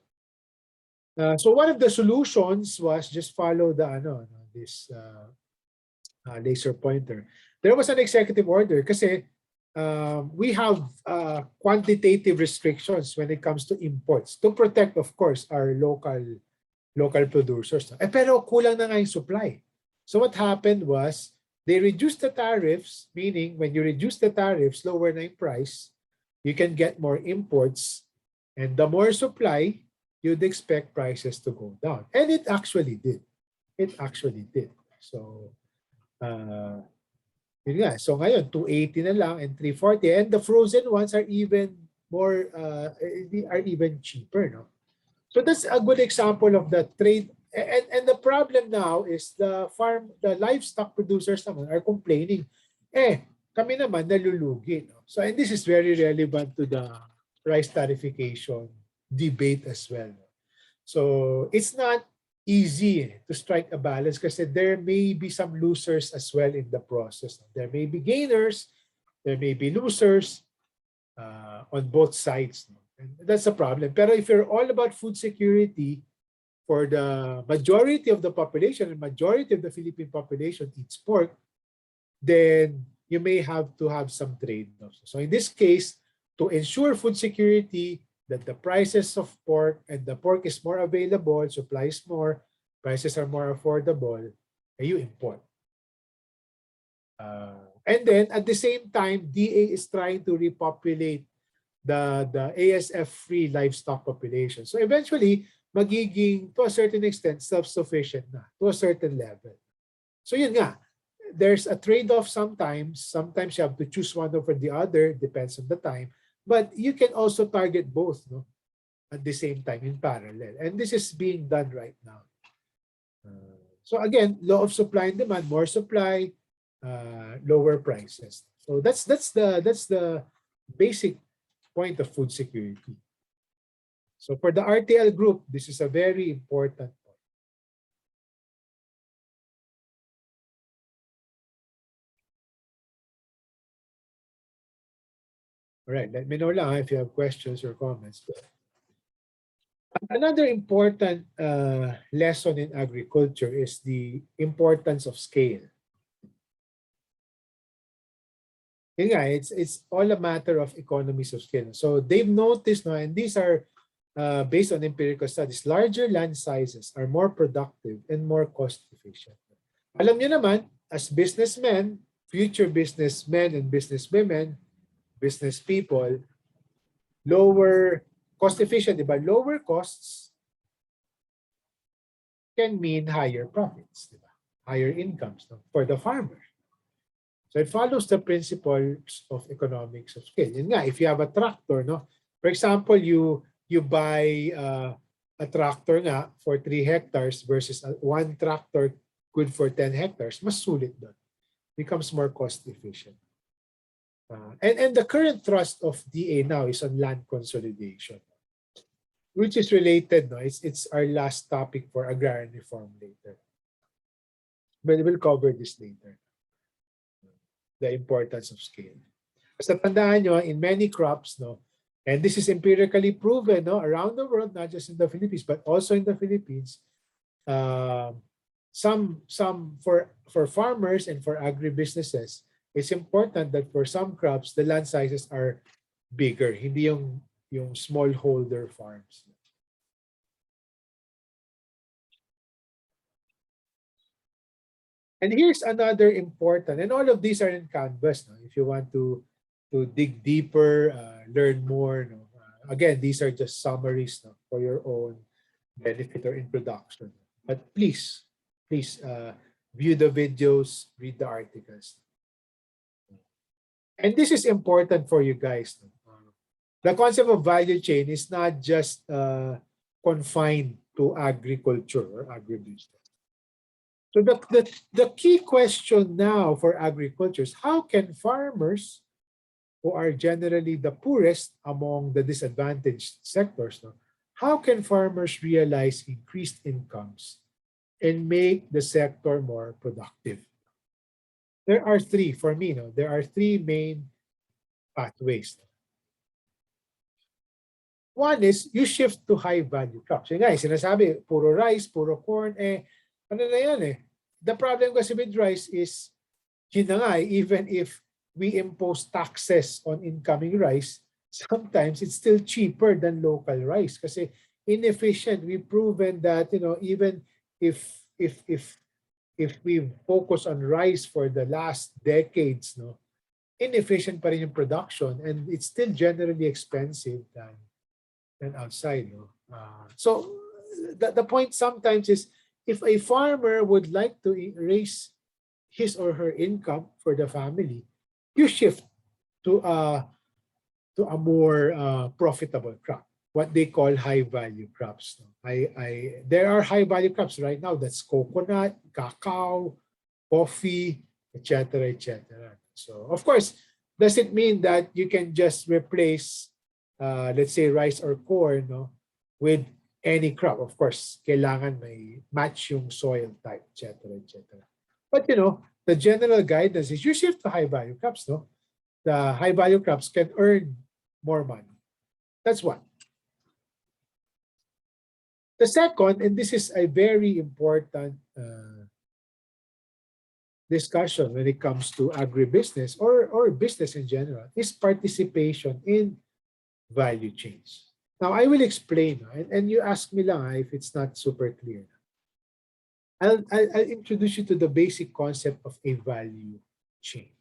So one of the solutions was just follow this laser pointer. There was an executive order kasi we have quantitative restrictions when it comes to imports to protect, of course, our local producers. Pero kulang na nga yung supply. So what happened was, they reduced the tariffs, meaning when you reduce the tariffs, lower na yung price, you can get more imports. And the more supply, you'd expect prices to go down. And it actually did. It actually did. So, yun nga. So ngayon, 280 na lang and 340. And the frozen ones are even more, are even cheaper, no? So that's a good example of the trade. And the problem now is the livestock producers naman are complaining, kami naman nalulugi. No? So, and this is very relevant to the price tariffication debate as well. No? So, it's not easy to strike a balance kasi there may be some losers as well in the process. There may be gainers, there may be losers on both sides. No? And that's a problem. Pero if you're all about food security, for the majority of the population and majority of the Philippine population eats pork, then you may have to have some trade-offs. So in this case, to ensure food security, that the prices of pork and the pork is more available, supply is more, prices are more affordable, you import. And then at the same time, DA is trying to repopulate the ASF-free livestock population. So eventually, magiging, to a certain extent, self-sufficient na, to a certain level. So yun nga, there's a trade-off sometimes. Sometimes you have to choose one over the other, depends on the time. But you can also target both, no, at the same time in parallel. And this is being done right now. So again, law of supply and demand, more supply, lower prices. So that's the basic point of food security. So for the RTL group, this is a very important point. All right, let me know lang if you have questions or comments. Another important lesson in agriculture is the importance of scale. Yun nga, it's all a matter of economies of scale. So they've noticed, no, and these are based on empirical studies, larger land sizes are more productive and more cost efficient. Alam niyo naman, as businessmen, future businessmen and businesswomen, business people, lower cost efficient, diba? Lower costs can mean higher profits, diba? Higher incomes, no? For the farmer. So it follows the principles of economics of scale. Yun nga, if you have a tractor, no? For example, you buy a tractor nga for 3 hectares versus one tractor good for 10 hectares, mas sulit doon. Becomes more cost efficient. And the current thrust of DA now is on land consolidation, which is related. No? It's our last topic for agrarian reform later. But we'll cover this later. The importance of scale. Basta tandaan nyo, in many crops, no, and this is empirically proven, no, around the world, not just in the Philippines, but also in the Philippines, for farmers and for agribusinesses, it's important that for some crops, the land sizes are bigger, hindi yung smallholder farms. And here's another important, and all of these are in Canvas. No? If you want to dig deeper, learn more. No? Again, these are just summaries, no, for your own benefit or introduction. But please view the videos, read the articles. And this is important for you guys. No? The concept of value chain is not just confined to agriculture or agribusiness. So the key question now for agriculture is how can farmers, who are generally the poorest among the disadvantaged sectors, no, how can farmers realize increased incomes and make the sector more productive? There are three, for me, no, there are three main pathways. One is you shift to high value crops. Yung nga, sinasabi, puro rice, puro corn, ano na yan eh. The problem kasi with rice is, yun na nga, even if we impose taxes on incoming rice, sometimes it's still cheaper than local rice kasi inefficient. We've proven that, you know, even if we focus on rice for the last decades, no, inefficient pa rin yung production and it's still generally expensive than outside. No? So the point sometimes is if a farmer would like to raise his or her income for the family, you shift to a more profitable crop, what they call high value crops. There are high value crops right now. That's coconut, cacao, coffee, etc., etc. So of course, does it mean that you can just replace, let's say, rice or corn, no, with any crop? Of course, kailangan may match yung soil type, etc., etc. But the general guidance is you shift to high value crops, no? The high value crops can earn more money. That's one. The second, and this is a very important discussion when it comes to agribusiness or business in general, is participation in value chains. Now, I will explain, and you ask me lang if it's not super clear. I'll introduce you to the basic concept of a value chain.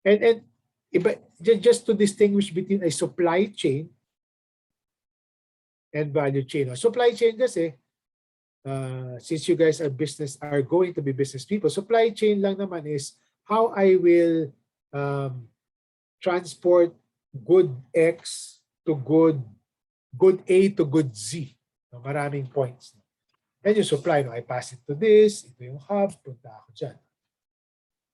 And just to distinguish between a supply chain and value chain. Supply chain kasi, since you guys are going to be business people, supply chain lang naman is how I will transport good X to good A to good Z. Maraming points. And yung supply, I pass it to this, ito yung hub, punta ako dyan.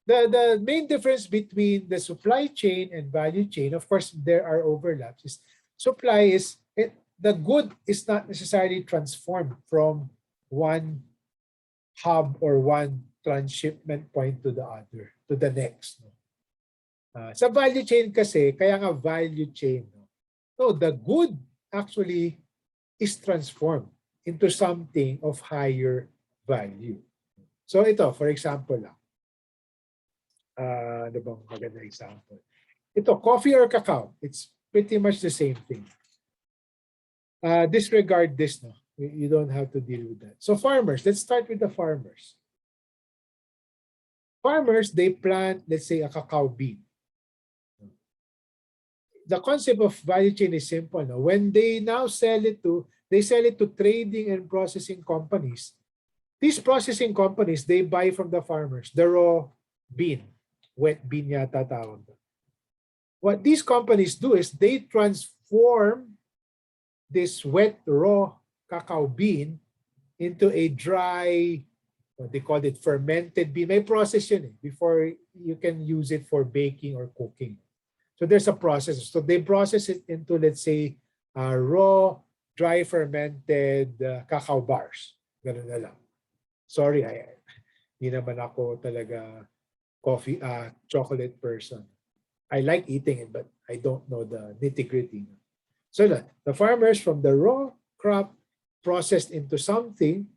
The main difference between the supply chain and value chain, of course, there are overlaps, is supply is, the good is not necessarily transformed from one hub or one transshipment point to the other, to the next. Sa value chain kasi, kaya nga value chain. So the good actually is transformed into something of higher value. So ito, for example lang. Ano bang maganda example? Ito, coffee or cacao. It's pretty much the same thing. Disregard this, no? You don't have to deal with that. So farmers, let's start with the farmers. Farmers, they plant, let's say, a cacao bean. The concept of value chain is simple. No? When they now sell it to trading and processing companies. These processing companies, they buy from the farmers the raw bean. Wet bean yata tawag. What these companies do is they transform this wet raw cacao bean into a dry, what they call it, fermented bean. May process yun before you can use it for baking or cooking. So there's a process. So they process it into, let's say, raw, dry fermented cacao bars. Ganun na lang. Sorry, hindi naman ako talaga chocolate person. I like eating it, but I don't know the nitty-gritty. So the farmers from the raw crop processed into something,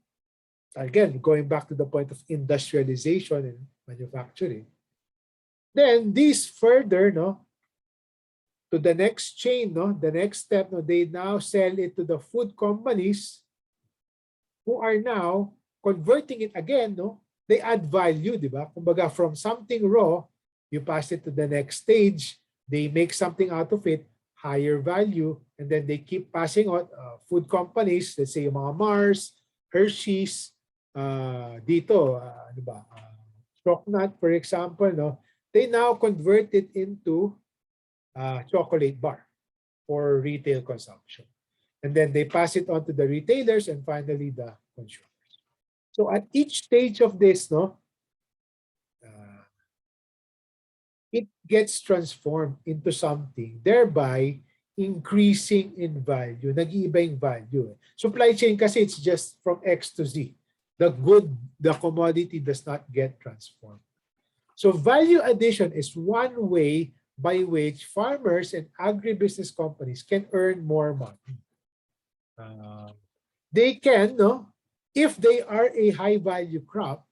again, going back to the point of industrialization and manufacturing. Then these further, to the next chain, the next step, they now sell it to the food companies who are now converting it again, they add value, di ba? Kumbaga, from something raw, you pass it to the next stage, they make something out of it, higher value, and then they keep passing on food companies, let's say yung mga Mars, Hershey's, dito, ano ba, Chocolate, for example, they now convert it into chocolate bar for retail consumption. And then they pass it on to the retailers and finally the consumers. So at each stage of this, it gets transformed into something, thereby increasing in value. Nag-iiba yung value. Supply chain kasi it's just from X to Z. The commodity does not get transformed. So value addition is one way by which farmers and agribusiness companies can earn more money. They can, if they are a high value crop,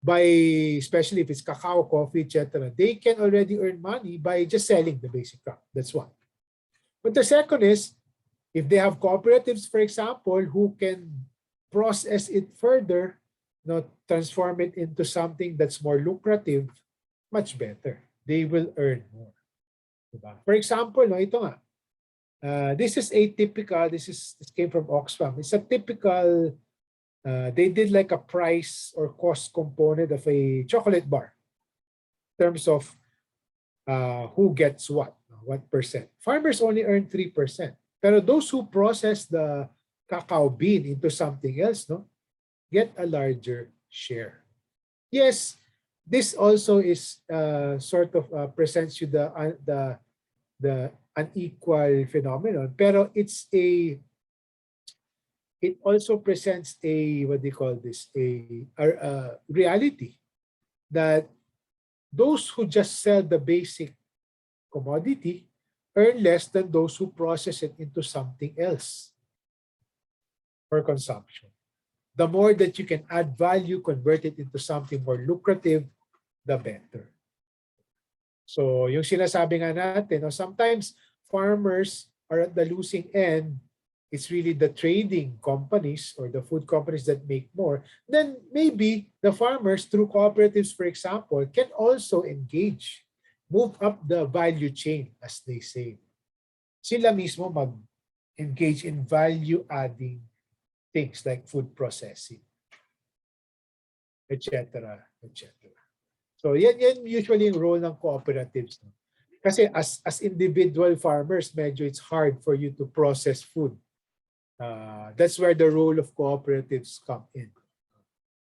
especially if it's cacao, coffee, etc., they can already earn money by just selling the basic crop. That's one. But the second is, if they have cooperatives, for example, who can process it further, transform it into something that's more lucrative, much better. They will earn more. Diba? For example, ito nga, This is atypical. This came from Oxfam. It's a typical. They did like a price or cost component of a chocolate bar in terms of who gets what percent. Farmers only earn 3%. Pero those who process the cacao bean into something else, no, get a larger share. Yes, this also is sort of presents you the unequal phenomenon, pero it also presents a, what do you call this, a reality that those who just sell the basic commodity earn less than those who process it into something else for consumption. The more that you can add value, convert it into something more lucrative, the better. So yung sinasabi nga natin, no, sometimes farmers are at the losing end. It's really the trading companies or the food companies that make more. Then maybe the farmers through cooperatives, for example, can also engage, move up the value chain, as they say. Sila mismo mag-engage in value-adding things like food processing, etc., etc. So yan usually yung role ng cooperatives. No? Kasi as individual farmers, medyo it's hard for you to process food. That's where the role of cooperatives come in.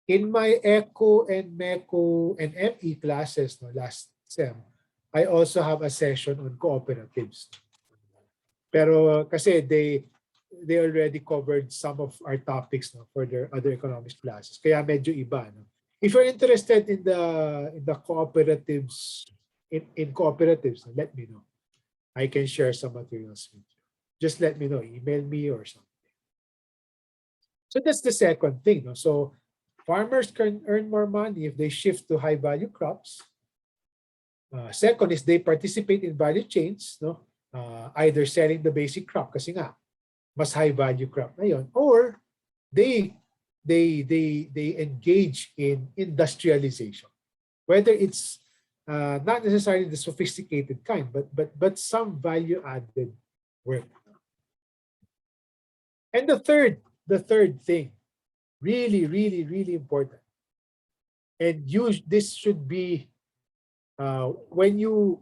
In my ECO and MECO and ME classes no, last SEM, I also have a session on cooperatives. Pero kasi they already covered some of our topics no, for their other economics classes. Kaya medyo iba. No? If you're interested in the cooperatives, in cooperatives, no, let me know. I can share some materials with you. Just let me know. Email me or something. So that's the second thing. No? So farmers can earn more money if they shift to high-value crops. Second is they participate in value chains. No? Either selling the basic crop kasi nga mas high value crop na yun, or they engage in industrialization, whether it's not necessarily the sophisticated kind, but some value added work. And the third thing, really important, and this should be when you're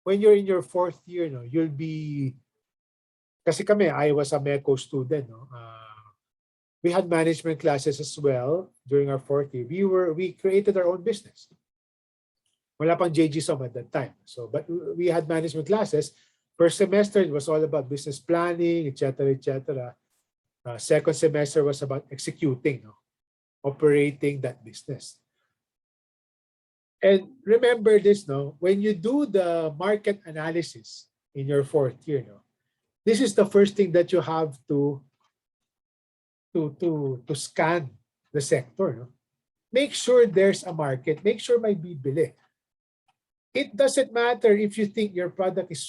in your fourth year, no, you'll be, kasi kami, I was a MECO student, no. We had management classes as well during our fourth year. We created our own business. Wala pang JG Som at that time. So, but we had management classes. First semester, it was all about business planning, etc., etc. Second semester was about executing, no, operating that business. And remember this, no, when you do the market analysis in your fourth year, no, this is the first thing that you have to scan the sector. No? Make sure there's a market. Make sure may bibili. It doesn't matter if you think your product is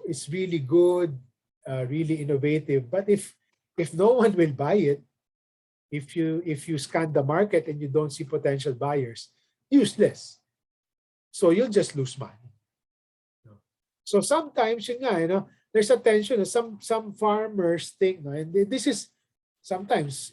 is really good, really innovative. But if no one will buy it, if you scan the market and you don't see potential buyers, useless. So you'll just lose money. So sometimes, yun nga, there's a tension. Some farmers think, no, and this is sometimes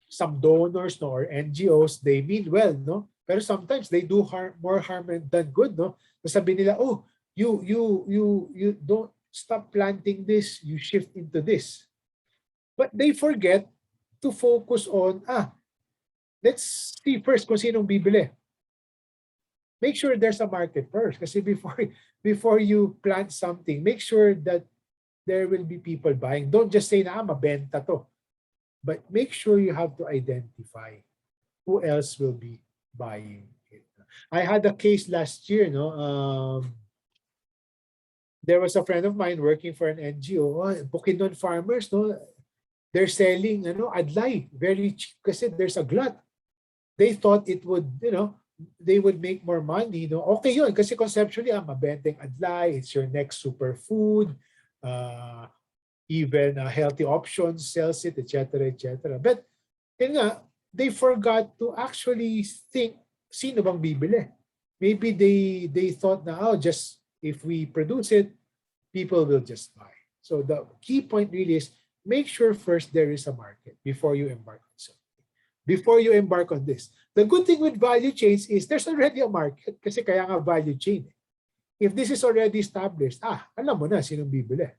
some donors, no, or NGOs, they mean well, no, pero sometimes they do more harm than good, no. Sabi nila, oh, you don't stop planting this, you shift into this, but they forget to focus on let's see first kung sinong bibili. Make sure there's a market first. Kasi before you plant something, make sure that there will be people buying. Don't just say na mabenta to. But make sure you have to identify who else will be buying it. I had a case last year, no. There was a friend of mine working for an NGO. Bukidnon farmers, no. They're selling, adlay very cheap kasi there's a glut. They thought it would, they would make more money. No? Okay yun, kasi conceptually, mabenteng adlay, it's your next superfood, even healthy options, sells it, etc., etc. But yun nga, they forgot to actually think, sino bang bibili? Maybe they thought na, just if we produce it, people will just buy. So the key point really is make sure first there is a market before you embark on something. Before you embark on this. The good thing with value chains is there's already a market kasi kaya nga value chain. If this is already established, alam mo na sinong bibili.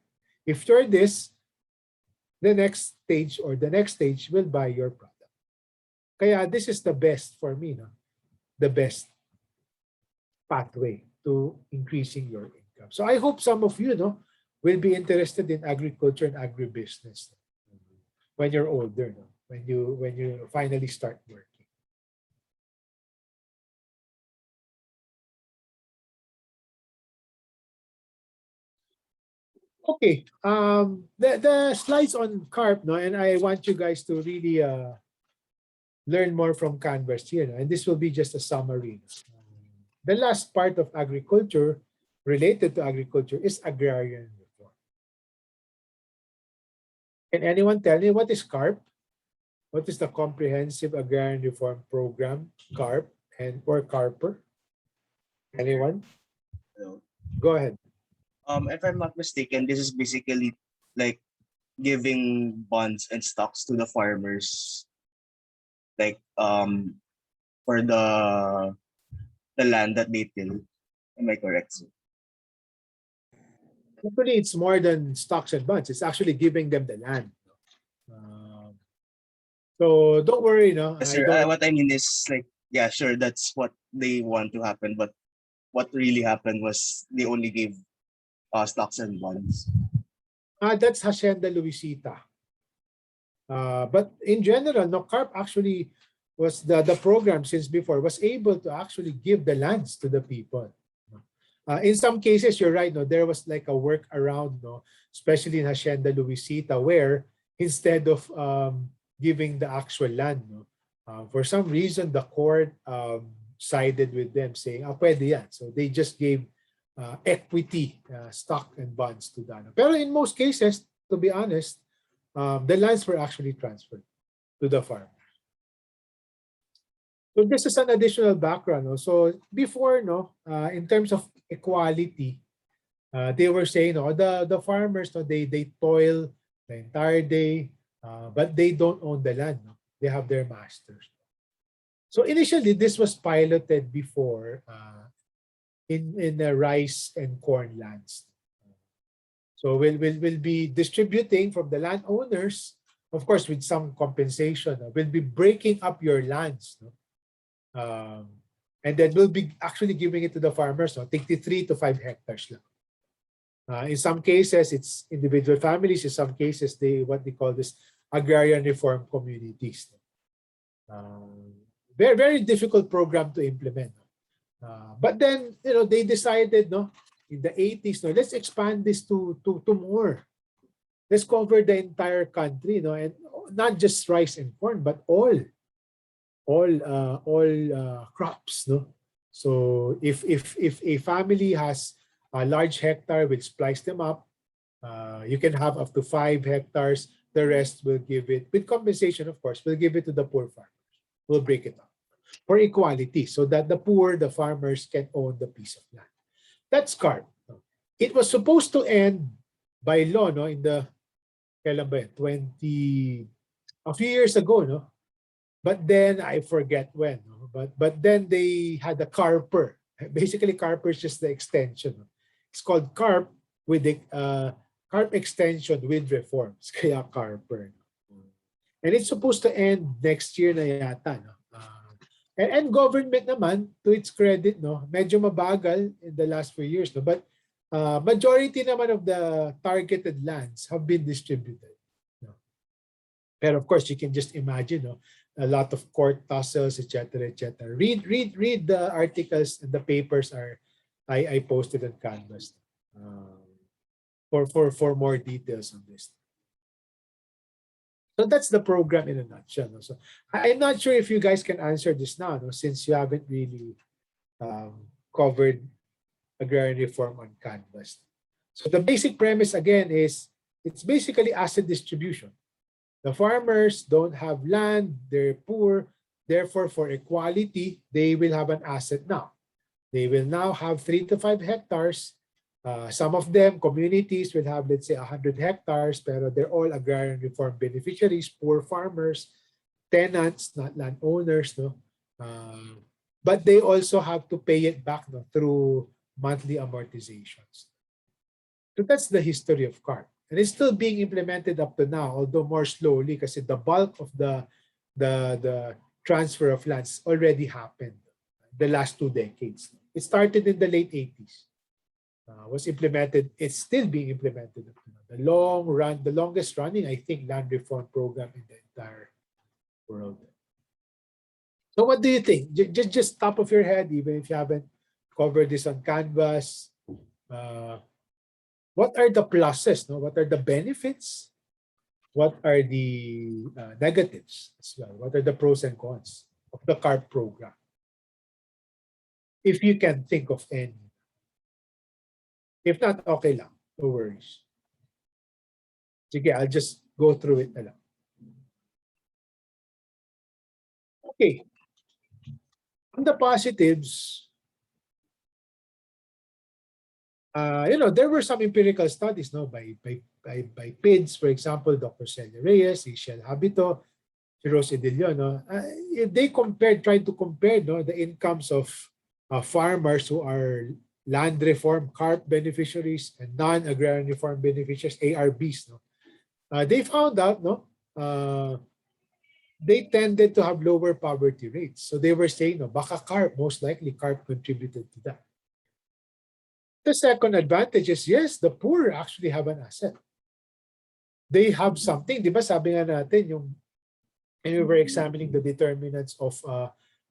If you're this, the next stage or the next stage will buy your product. Kaya this is the best for me, no? The best pathway to increasing your income. So I hope some of you, no, will be interested in agriculture and agribusiness when you're older, no? When you finally start working. Okay, the slides on carp, no, and I want you guys to really learn more from Canvas here, no? And this will be just a summary. The last part of agriculture, related to agriculture, is agrarian reform. Can anyone tell me what is CARP? What is the Comprehensive Agrarian Reform Program, CARP, and or CARPER? Anyone? Hello. Go ahead. If I'm not mistaken, this is basically like giving bonds and stocks to the farmers, like for the land that they till. Am I correct, sir? Actually, it's more than stocks and bonds. It's actually giving them the land. So don't worry, no. Yes, sir. What I mean is like, yeah, sure, that's what they want to happen, but what really happened was they only gave stocks and bonds. That's Hacienda Luisita. But in general, no, CARP actually was the program since before was able to actually give the lands to the people. In some cases, you're right, no, there was like a workaround, no, especially in Hacienda Luisita, where instead of giving the actual land, no, for some reason the court sided with them, saying, pwede yan. So they just gave equity, stock and bonds to that. Pero in most cases, to be honest, the lands were actually transferred to the farm. So this is an additional background. No? So before, no, in terms of equality, they were saying, no, the farmers, no, they toil the entire day, but they don't own the land. No? They have their masters. So initially, this was piloted before in the rice and corn lands. So we'll be distributing from the landowners, of course, with some compensation. We'll be breaking up your lands. No? And then we'll be actually giving it to the farmers, no? 3 to 5 hectares. In some cases, it's individual families. In some cases, what they call this agrarian reform communities. Very, very difficult program to implement. But then, you know, they decided, no, in the 80s, no, let's expand this to more. Let's cover the entire country, no, and not just rice and corn, but all crops, no. So if a family has a large hectare, we'll splice them up. You can have up to 5 hectares. The rest will give it with compensation, of course. We'll give it to the poor farmers. We'll break it up for equality, so that the poor, the farmers, can own the piece of land. That's CARP. It was supposed to end by law, no, in the 20 a few years ago, no. But then I forget when. No? But then they had a CARPER. Basically, CARPER is just the extension. No? It's called CARP with the CARP extension with reforms. Kaya CARPER. No? And it's supposed to end next year na yata. No? And government naman, to its credit, no, medyo mabagal in the last few years. No? But majority naman of the targeted lands have been distributed. No? But of course, you can just imagine, no, a lot of court tussles, etc., etc. Read the articles and the papers I posted on Canvas for more details on this. So that's the program in a nutshell. No? So I'm not sure if you guys can answer this now, no, since you haven't really covered agrarian reform on Canvas. So the basic premise again is it's basically asset distribution. The farmers don't have land, they're poor, therefore for equality, they will have an asset now. They will now have 3 to 5 hectares Some of them, communities, will have, let's say, 100 hectares, pero they're all agrarian reform beneficiaries, poor farmers, tenants, not landowners, no? But they also have to pay it back, no, through monthly amortizations. So that's the history of CARP. And it's still being implemented up to now, although more slowly, because the bulk of the transfer of lands already happened the last 2 decades. It started in the late 80s. Was implemented, it's still being implemented. The longest running, I think, land reform program in the entire world. So what do you think? Just top of your head, even if you haven't covered this on Canvas, what are the pluses? No? What are the benefits? What are the negatives as well? What are the pros and cons of the CARP program? If you can think of any. If not, okay lang. No worries. Sige, I'll just go through it na lang. Okay. On the positives, there were some empirical studies, no, by PIDS, for example, Dr. Celia Reyes, Ishel Habito, Rose Edilio, no. They tried to compare, no, the incomes of farmers who are land reform CARP beneficiaries and non-agrarian reform beneficiaries, ARBs, no. They found out, no, they tended to have lower poverty rates. So they were saying, no, baka CARP, most likely CARP contributed to that. The second advantage is, yes, the poor actually have an asset. They have something. Di ba sabi nga natin, and we were examining the determinants of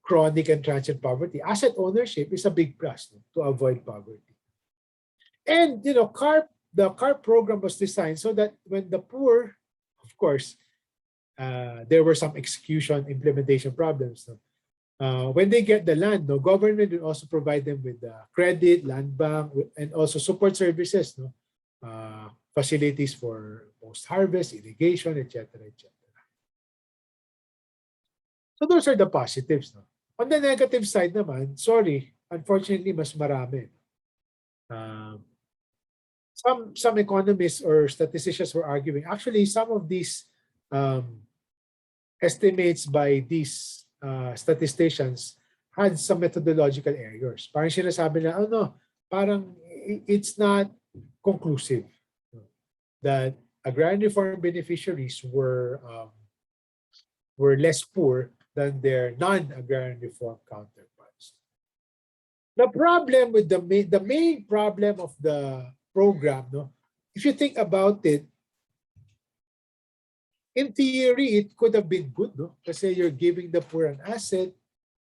chronic and transient poverty. Asset ownership is a big plus, no, to avoid poverty. And the CARP program was designed so that when the poor, of course, there were some execution implementation problems. No? When they get the land, no, government will also provide them with credit, land bank, and also support services, no, facilities for post-harvest, irrigation, etc., etc. So those are the positives. No? On the negative side naman, sorry, unfortunately, mas marami. Some economists or statisticians were arguing, actually, some of these estimates by these statisticians had some methodological errors. Parang sinasabi na, parang it's not conclusive that agrarian reform beneficiaries were less poor than their non-agrarian reform counterparts. The problem with the main problem of the program, no, if you think about it, in theory, it could have been good, no? Kasi you're giving the poor an asset,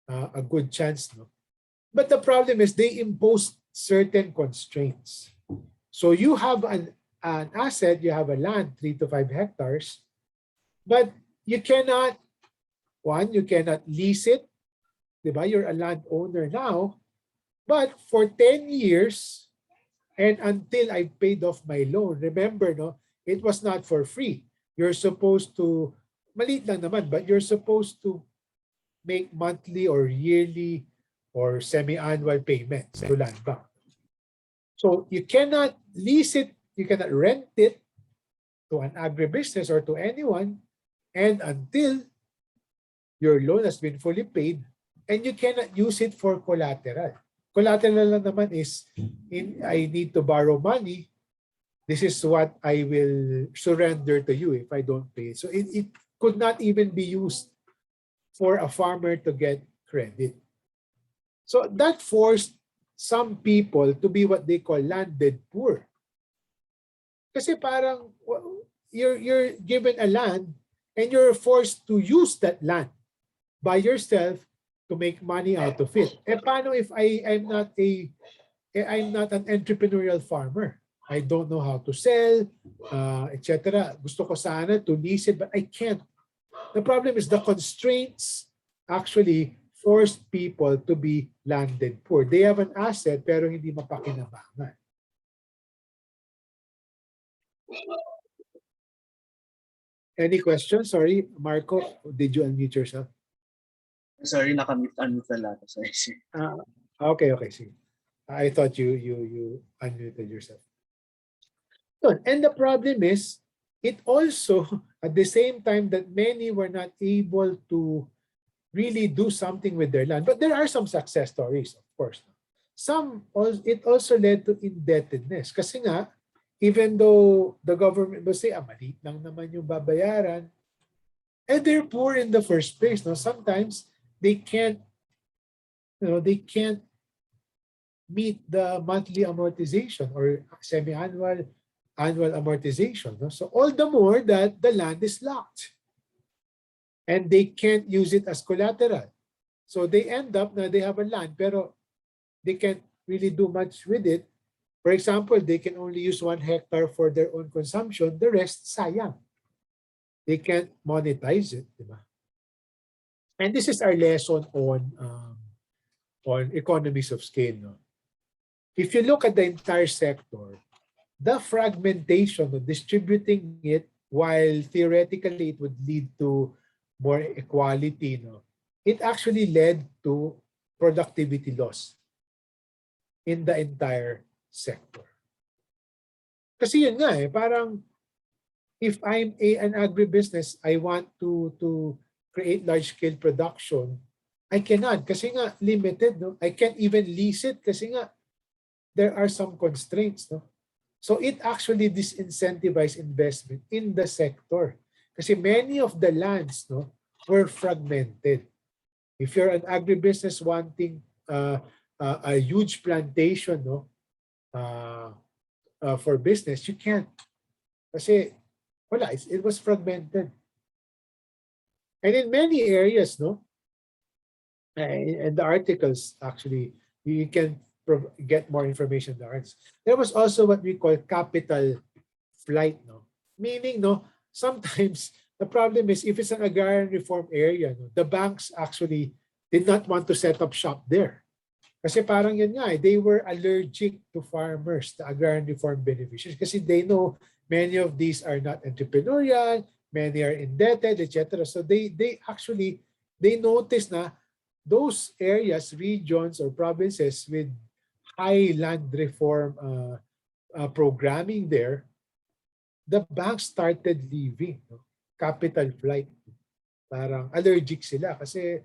a good chance, no? But the problem is they impose certain constraints. So you have an asset, you have a land, 3 to 5 hectares, but you cannot lease it. Diba? You're a landowner now, but for 10 years, and until I paid off my loan, remember, no, it was not for free. You're supposed to, maliit lang naman, but you're supposed to make monthly or yearly or semi-annual payments to land bank. So you cannot lease it, you cannot rent it to an agribusiness or to anyone, and until your loan has been fully paid, and you cannot use it for collateral. Collateral lang naman is, I need to borrow money, this is what I will surrender to you if I don't pay. So it could not even be used for a farmer to get credit. So that forced some people to be what they call landed poor. Kasi parang you're given a land and you're forced to use that land by yourself to make money out of it. Eh paano if I'm not an entrepreneurial farmer? I don't know how to sell, etc. Gusto ko sana to lease it, but I can't. The problem is the constraints actually forced people to be landed poor. They have an asset pero hindi mapakinabangan. Any questions? Sorry, Marco, did you unmute yourself? Sorry, unmute na lang. Sorry. Okay, sige. I thought you unmuted yourself. Yun. And the problem is, it also, at the same time that many were not able to really do something with their land, but there are some success stories, of course. It also led to indebtedness. Kasi nga, even though the government will say, maliit lang naman yung babayaran, and they're poor in the first place. No? Sometimes they can't, they can't meet the monthly amortization or semi-annual annual amortization. No? So all the more that the land is locked and they can't use it as collateral. So they end up na they have a land pero they can't really do much with it. For example, they can only use 1 hectare for their own consumption. The rest, sayang. They can't monetize it. Diba? And this is our lesson on economies of scale. No? If you look at the entire sector, the fragmentation of distributing it, while theoretically it would lead to more equality, it actually led to productivity loss in the entire sector. Kasi yun nga parang if I'm an agribusiness, I want to create large-scale production, I cannot kasi nga limited. No? I can't even lease it kasi nga there are some constraints. No? So it actually disincentivized investment in the sector. Kasi many of the lands were fragmented. If you're an agribusiness wanting a huge plantation for business, you can't. Kasi wala, it was fragmented. And in many areas, and the articles actually, you can get more information there. There was also what we call capital flight, meaning sometimes the problem is if it's an agrarian reform area, the banks actually did not want to set up shop there. Kasi parang yun nga, they were allergic to farmers, the agrarian reform beneficiaries, kasi they know many of these are not entrepreneurial, many are indebted, etc. So they noticed na those areas, regions or provinces with high land reform programming there, the banks started leaving. Capital flight. Parang allergic sila kasi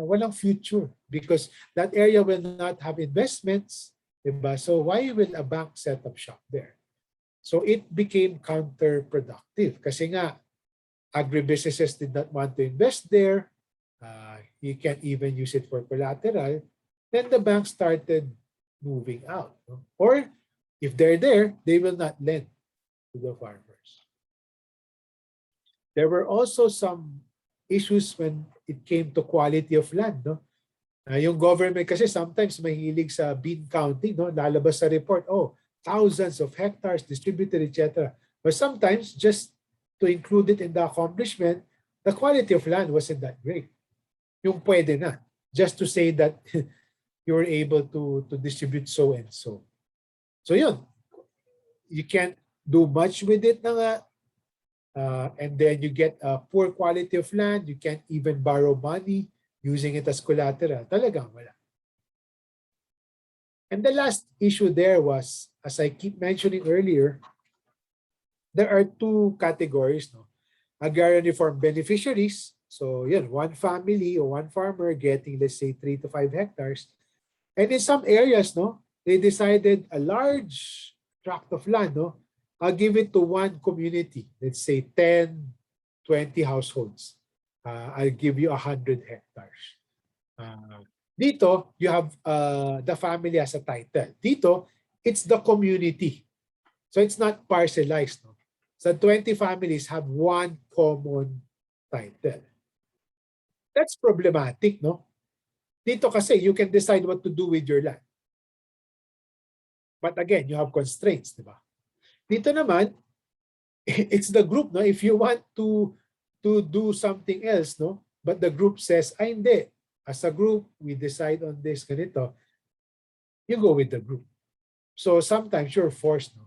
walang future because that area will not have investments. Diba? So why will a bank set up shop there? So it became counterproductive kasi nga agribusinesses did not want to invest there. You can't even use it for collateral. Then the bank started moving out. Or if they're there, they will not lend to the farmers. There were also some issues when it came to quality of land. Yung government kasi sometimes mahilig sa bean counting. Lalabas sa report, thousands of hectares distributed, etc. But sometimes just to include it in the accomplishment, the quality of land wasn't that great. Yung pwede na. Just to say that you were able to distribute so and so. So yun, you can't do much with it na nga. And then you get a poor quality of land. You can't even borrow money using it as collateral. Talagang wala. And the last issue there was, as I keep mentioning earlier, there are two categories. Agrarian reform beneficiaries. So yun, one family or one farmer getting, let's say, 3 to 5 hectares. And in some areas, they decided a large tract of land, I'll give it to one community. Let's say 10, 20 households. I'll give you 100 hectares. Dito, you have the family as a title. Dito, it's the community. So it's not parcelized. So 20 families have one common title. That's problematic, Dito kasi you can decide what to do with your land. But again, you have constraints, di ba? Dito naman, it's the group, If you want to do something else, But the group says, ay hindi. As a group, we decide on this, ganito. You go with the group. So sometimes you're forced,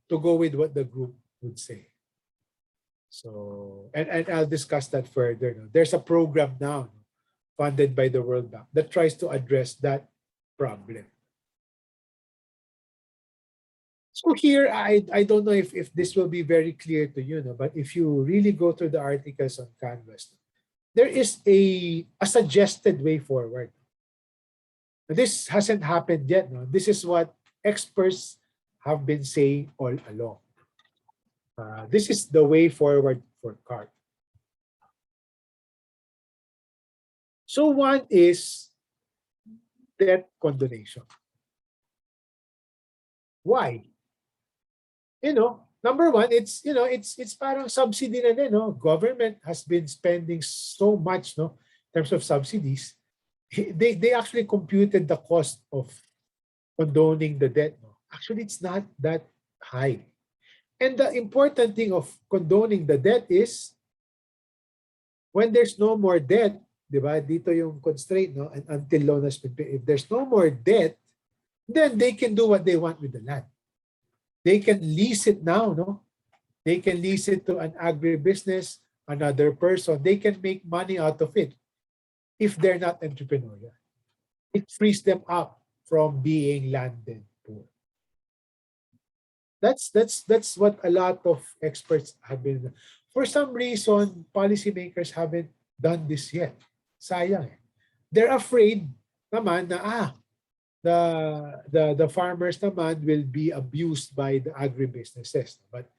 to go with what the group would say. So, and I'll discuss that further. There's a program now funded by the World Bank that tries to address that problem. So here, I don't know if this will be very clear to you, no? But if you really go through the articles on Canvas, there is a suggested way forward. This hasn't happened yet. No? This is what experts have been saying all along. This is the way forward for CART. So one is debt condonation. Why? Number one, it's parang subsidy na din, no? Government has been spending so much, no, in terms of subsidies. They actually computed the cost of condoning the debt. No? Actually, it's not that high. And the important thing of condoning the debt is when there's no more debt, di ba? Dito yung constraint, no? And until loan has been paid. If there's no more debt, then they can do what they want with the land. They can lease it now, no? They can lease it to an agribusiness, another person. They can make money out of it if they're not entrepreneurial. It frees them up from being landed poor. That's what a lot of experts have been. For some reason, policymakers haven't done this yet. Sayang. They're afraid naman na the farmers naman will be abused by the agribusinesses. But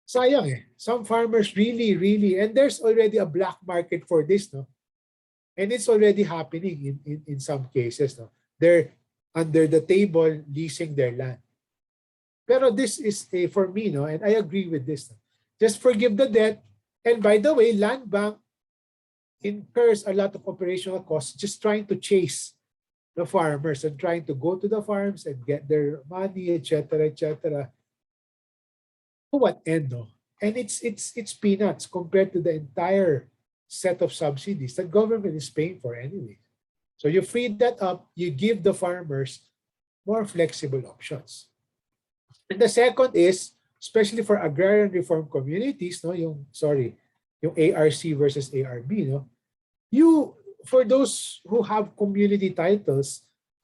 sayang. Some farmers really, and there's already a black market for this, no? And it's already happening in some cases, no? They're under the table leasing their land. Pero this is for me, no, and I agree with this. No? Just forgive the debt. And by the way, Land Bank incurs a lot of operational costs just trying to chase the farmers and trying to go to the farms and get their money, etc., etc. To what end, no? And it's peanuts compared to the entire set of subsidies that government is paying for anyway. So you free that up, you give the farmers more flexible options. And the second is, especially for agrarian reform communities, no, yung ARC versus ARB, no, for those who have community titles,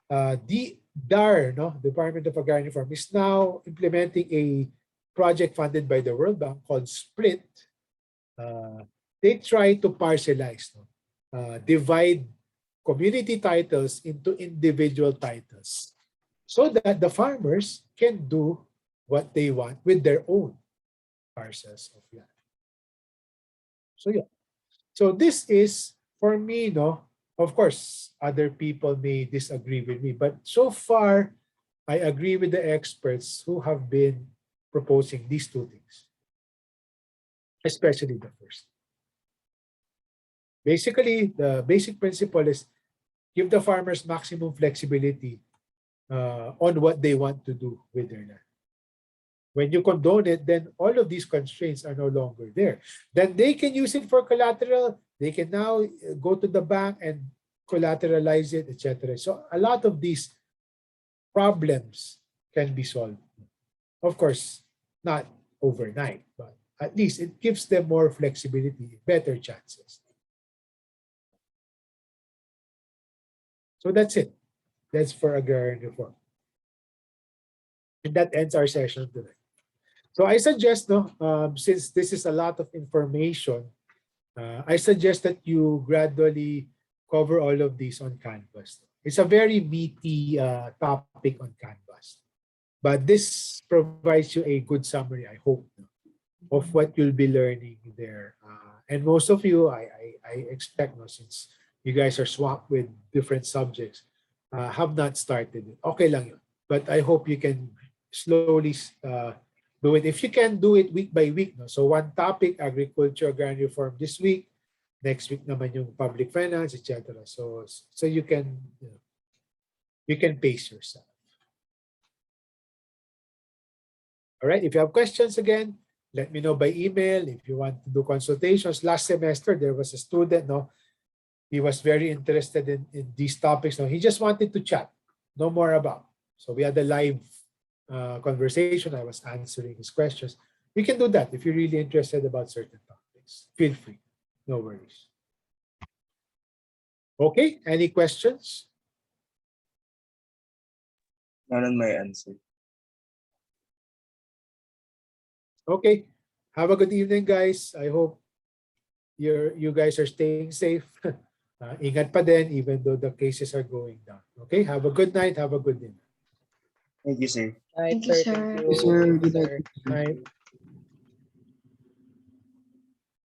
the DAR, no, Department of Agrarian Reform, is now implementing a project funded by the World Bank called Split. They try to parcelize, no, divide community titles into individual titles so that the farmers can do what they want with their own parcels of land. So yeah. So this is, for me, no, of course, other people may disagree with me, but so far, I agree with the experts who have been proposing these two things, especially the first. Basically, the basic principle is give the farmers maximum flexibility on what they want to do with their land. When you condone it, then all of these constraints are no longer there. Then they can use it for collateral. They can now go to the bank and collateralize it, etc. So a lot of these problems can be solved. Of course, not overnight, but at least it gives them more flexibility, better chances. So that's it. That's for agrarian reform. And that ends our session today. So I suggest, no, since this is a lot of information, I suggest that you gradually cover all of these on Canvas. It's a very meaty topic on Canvas. But this provides you a good summary, I hope, of what you'll be learning there. And most of you, I expect, no, since you guys are swamped with different subjects, have not started it. Okay lang yun. But I hope you can slowly do it. If you can do it week by week. No? So one topic, agriculture, agrarian reform this week. Next week naman yung public finance, etc. So you can, you can pace yourself. All right. If you have questions again, let me know by email. If you want to do consultations, last semester there was a student. No, he was very interested in these topics. No, he just wanted to chat, no more about. So we had a live conversation. I was answering his questions. You can do that if you're really interested about certain topics. Feel free. No worries. Okay, any questions? None on my answer. Okay, have a good evening, guys. I hope you guys are staying safe. Ingat pa din, even though the cases are going down. Okay, have a good night. Have a good dinner. Thank you, sir. Night, Thank you, sir. Thank sir. you. Yes, sir. Thank you, Good sir. night. Night.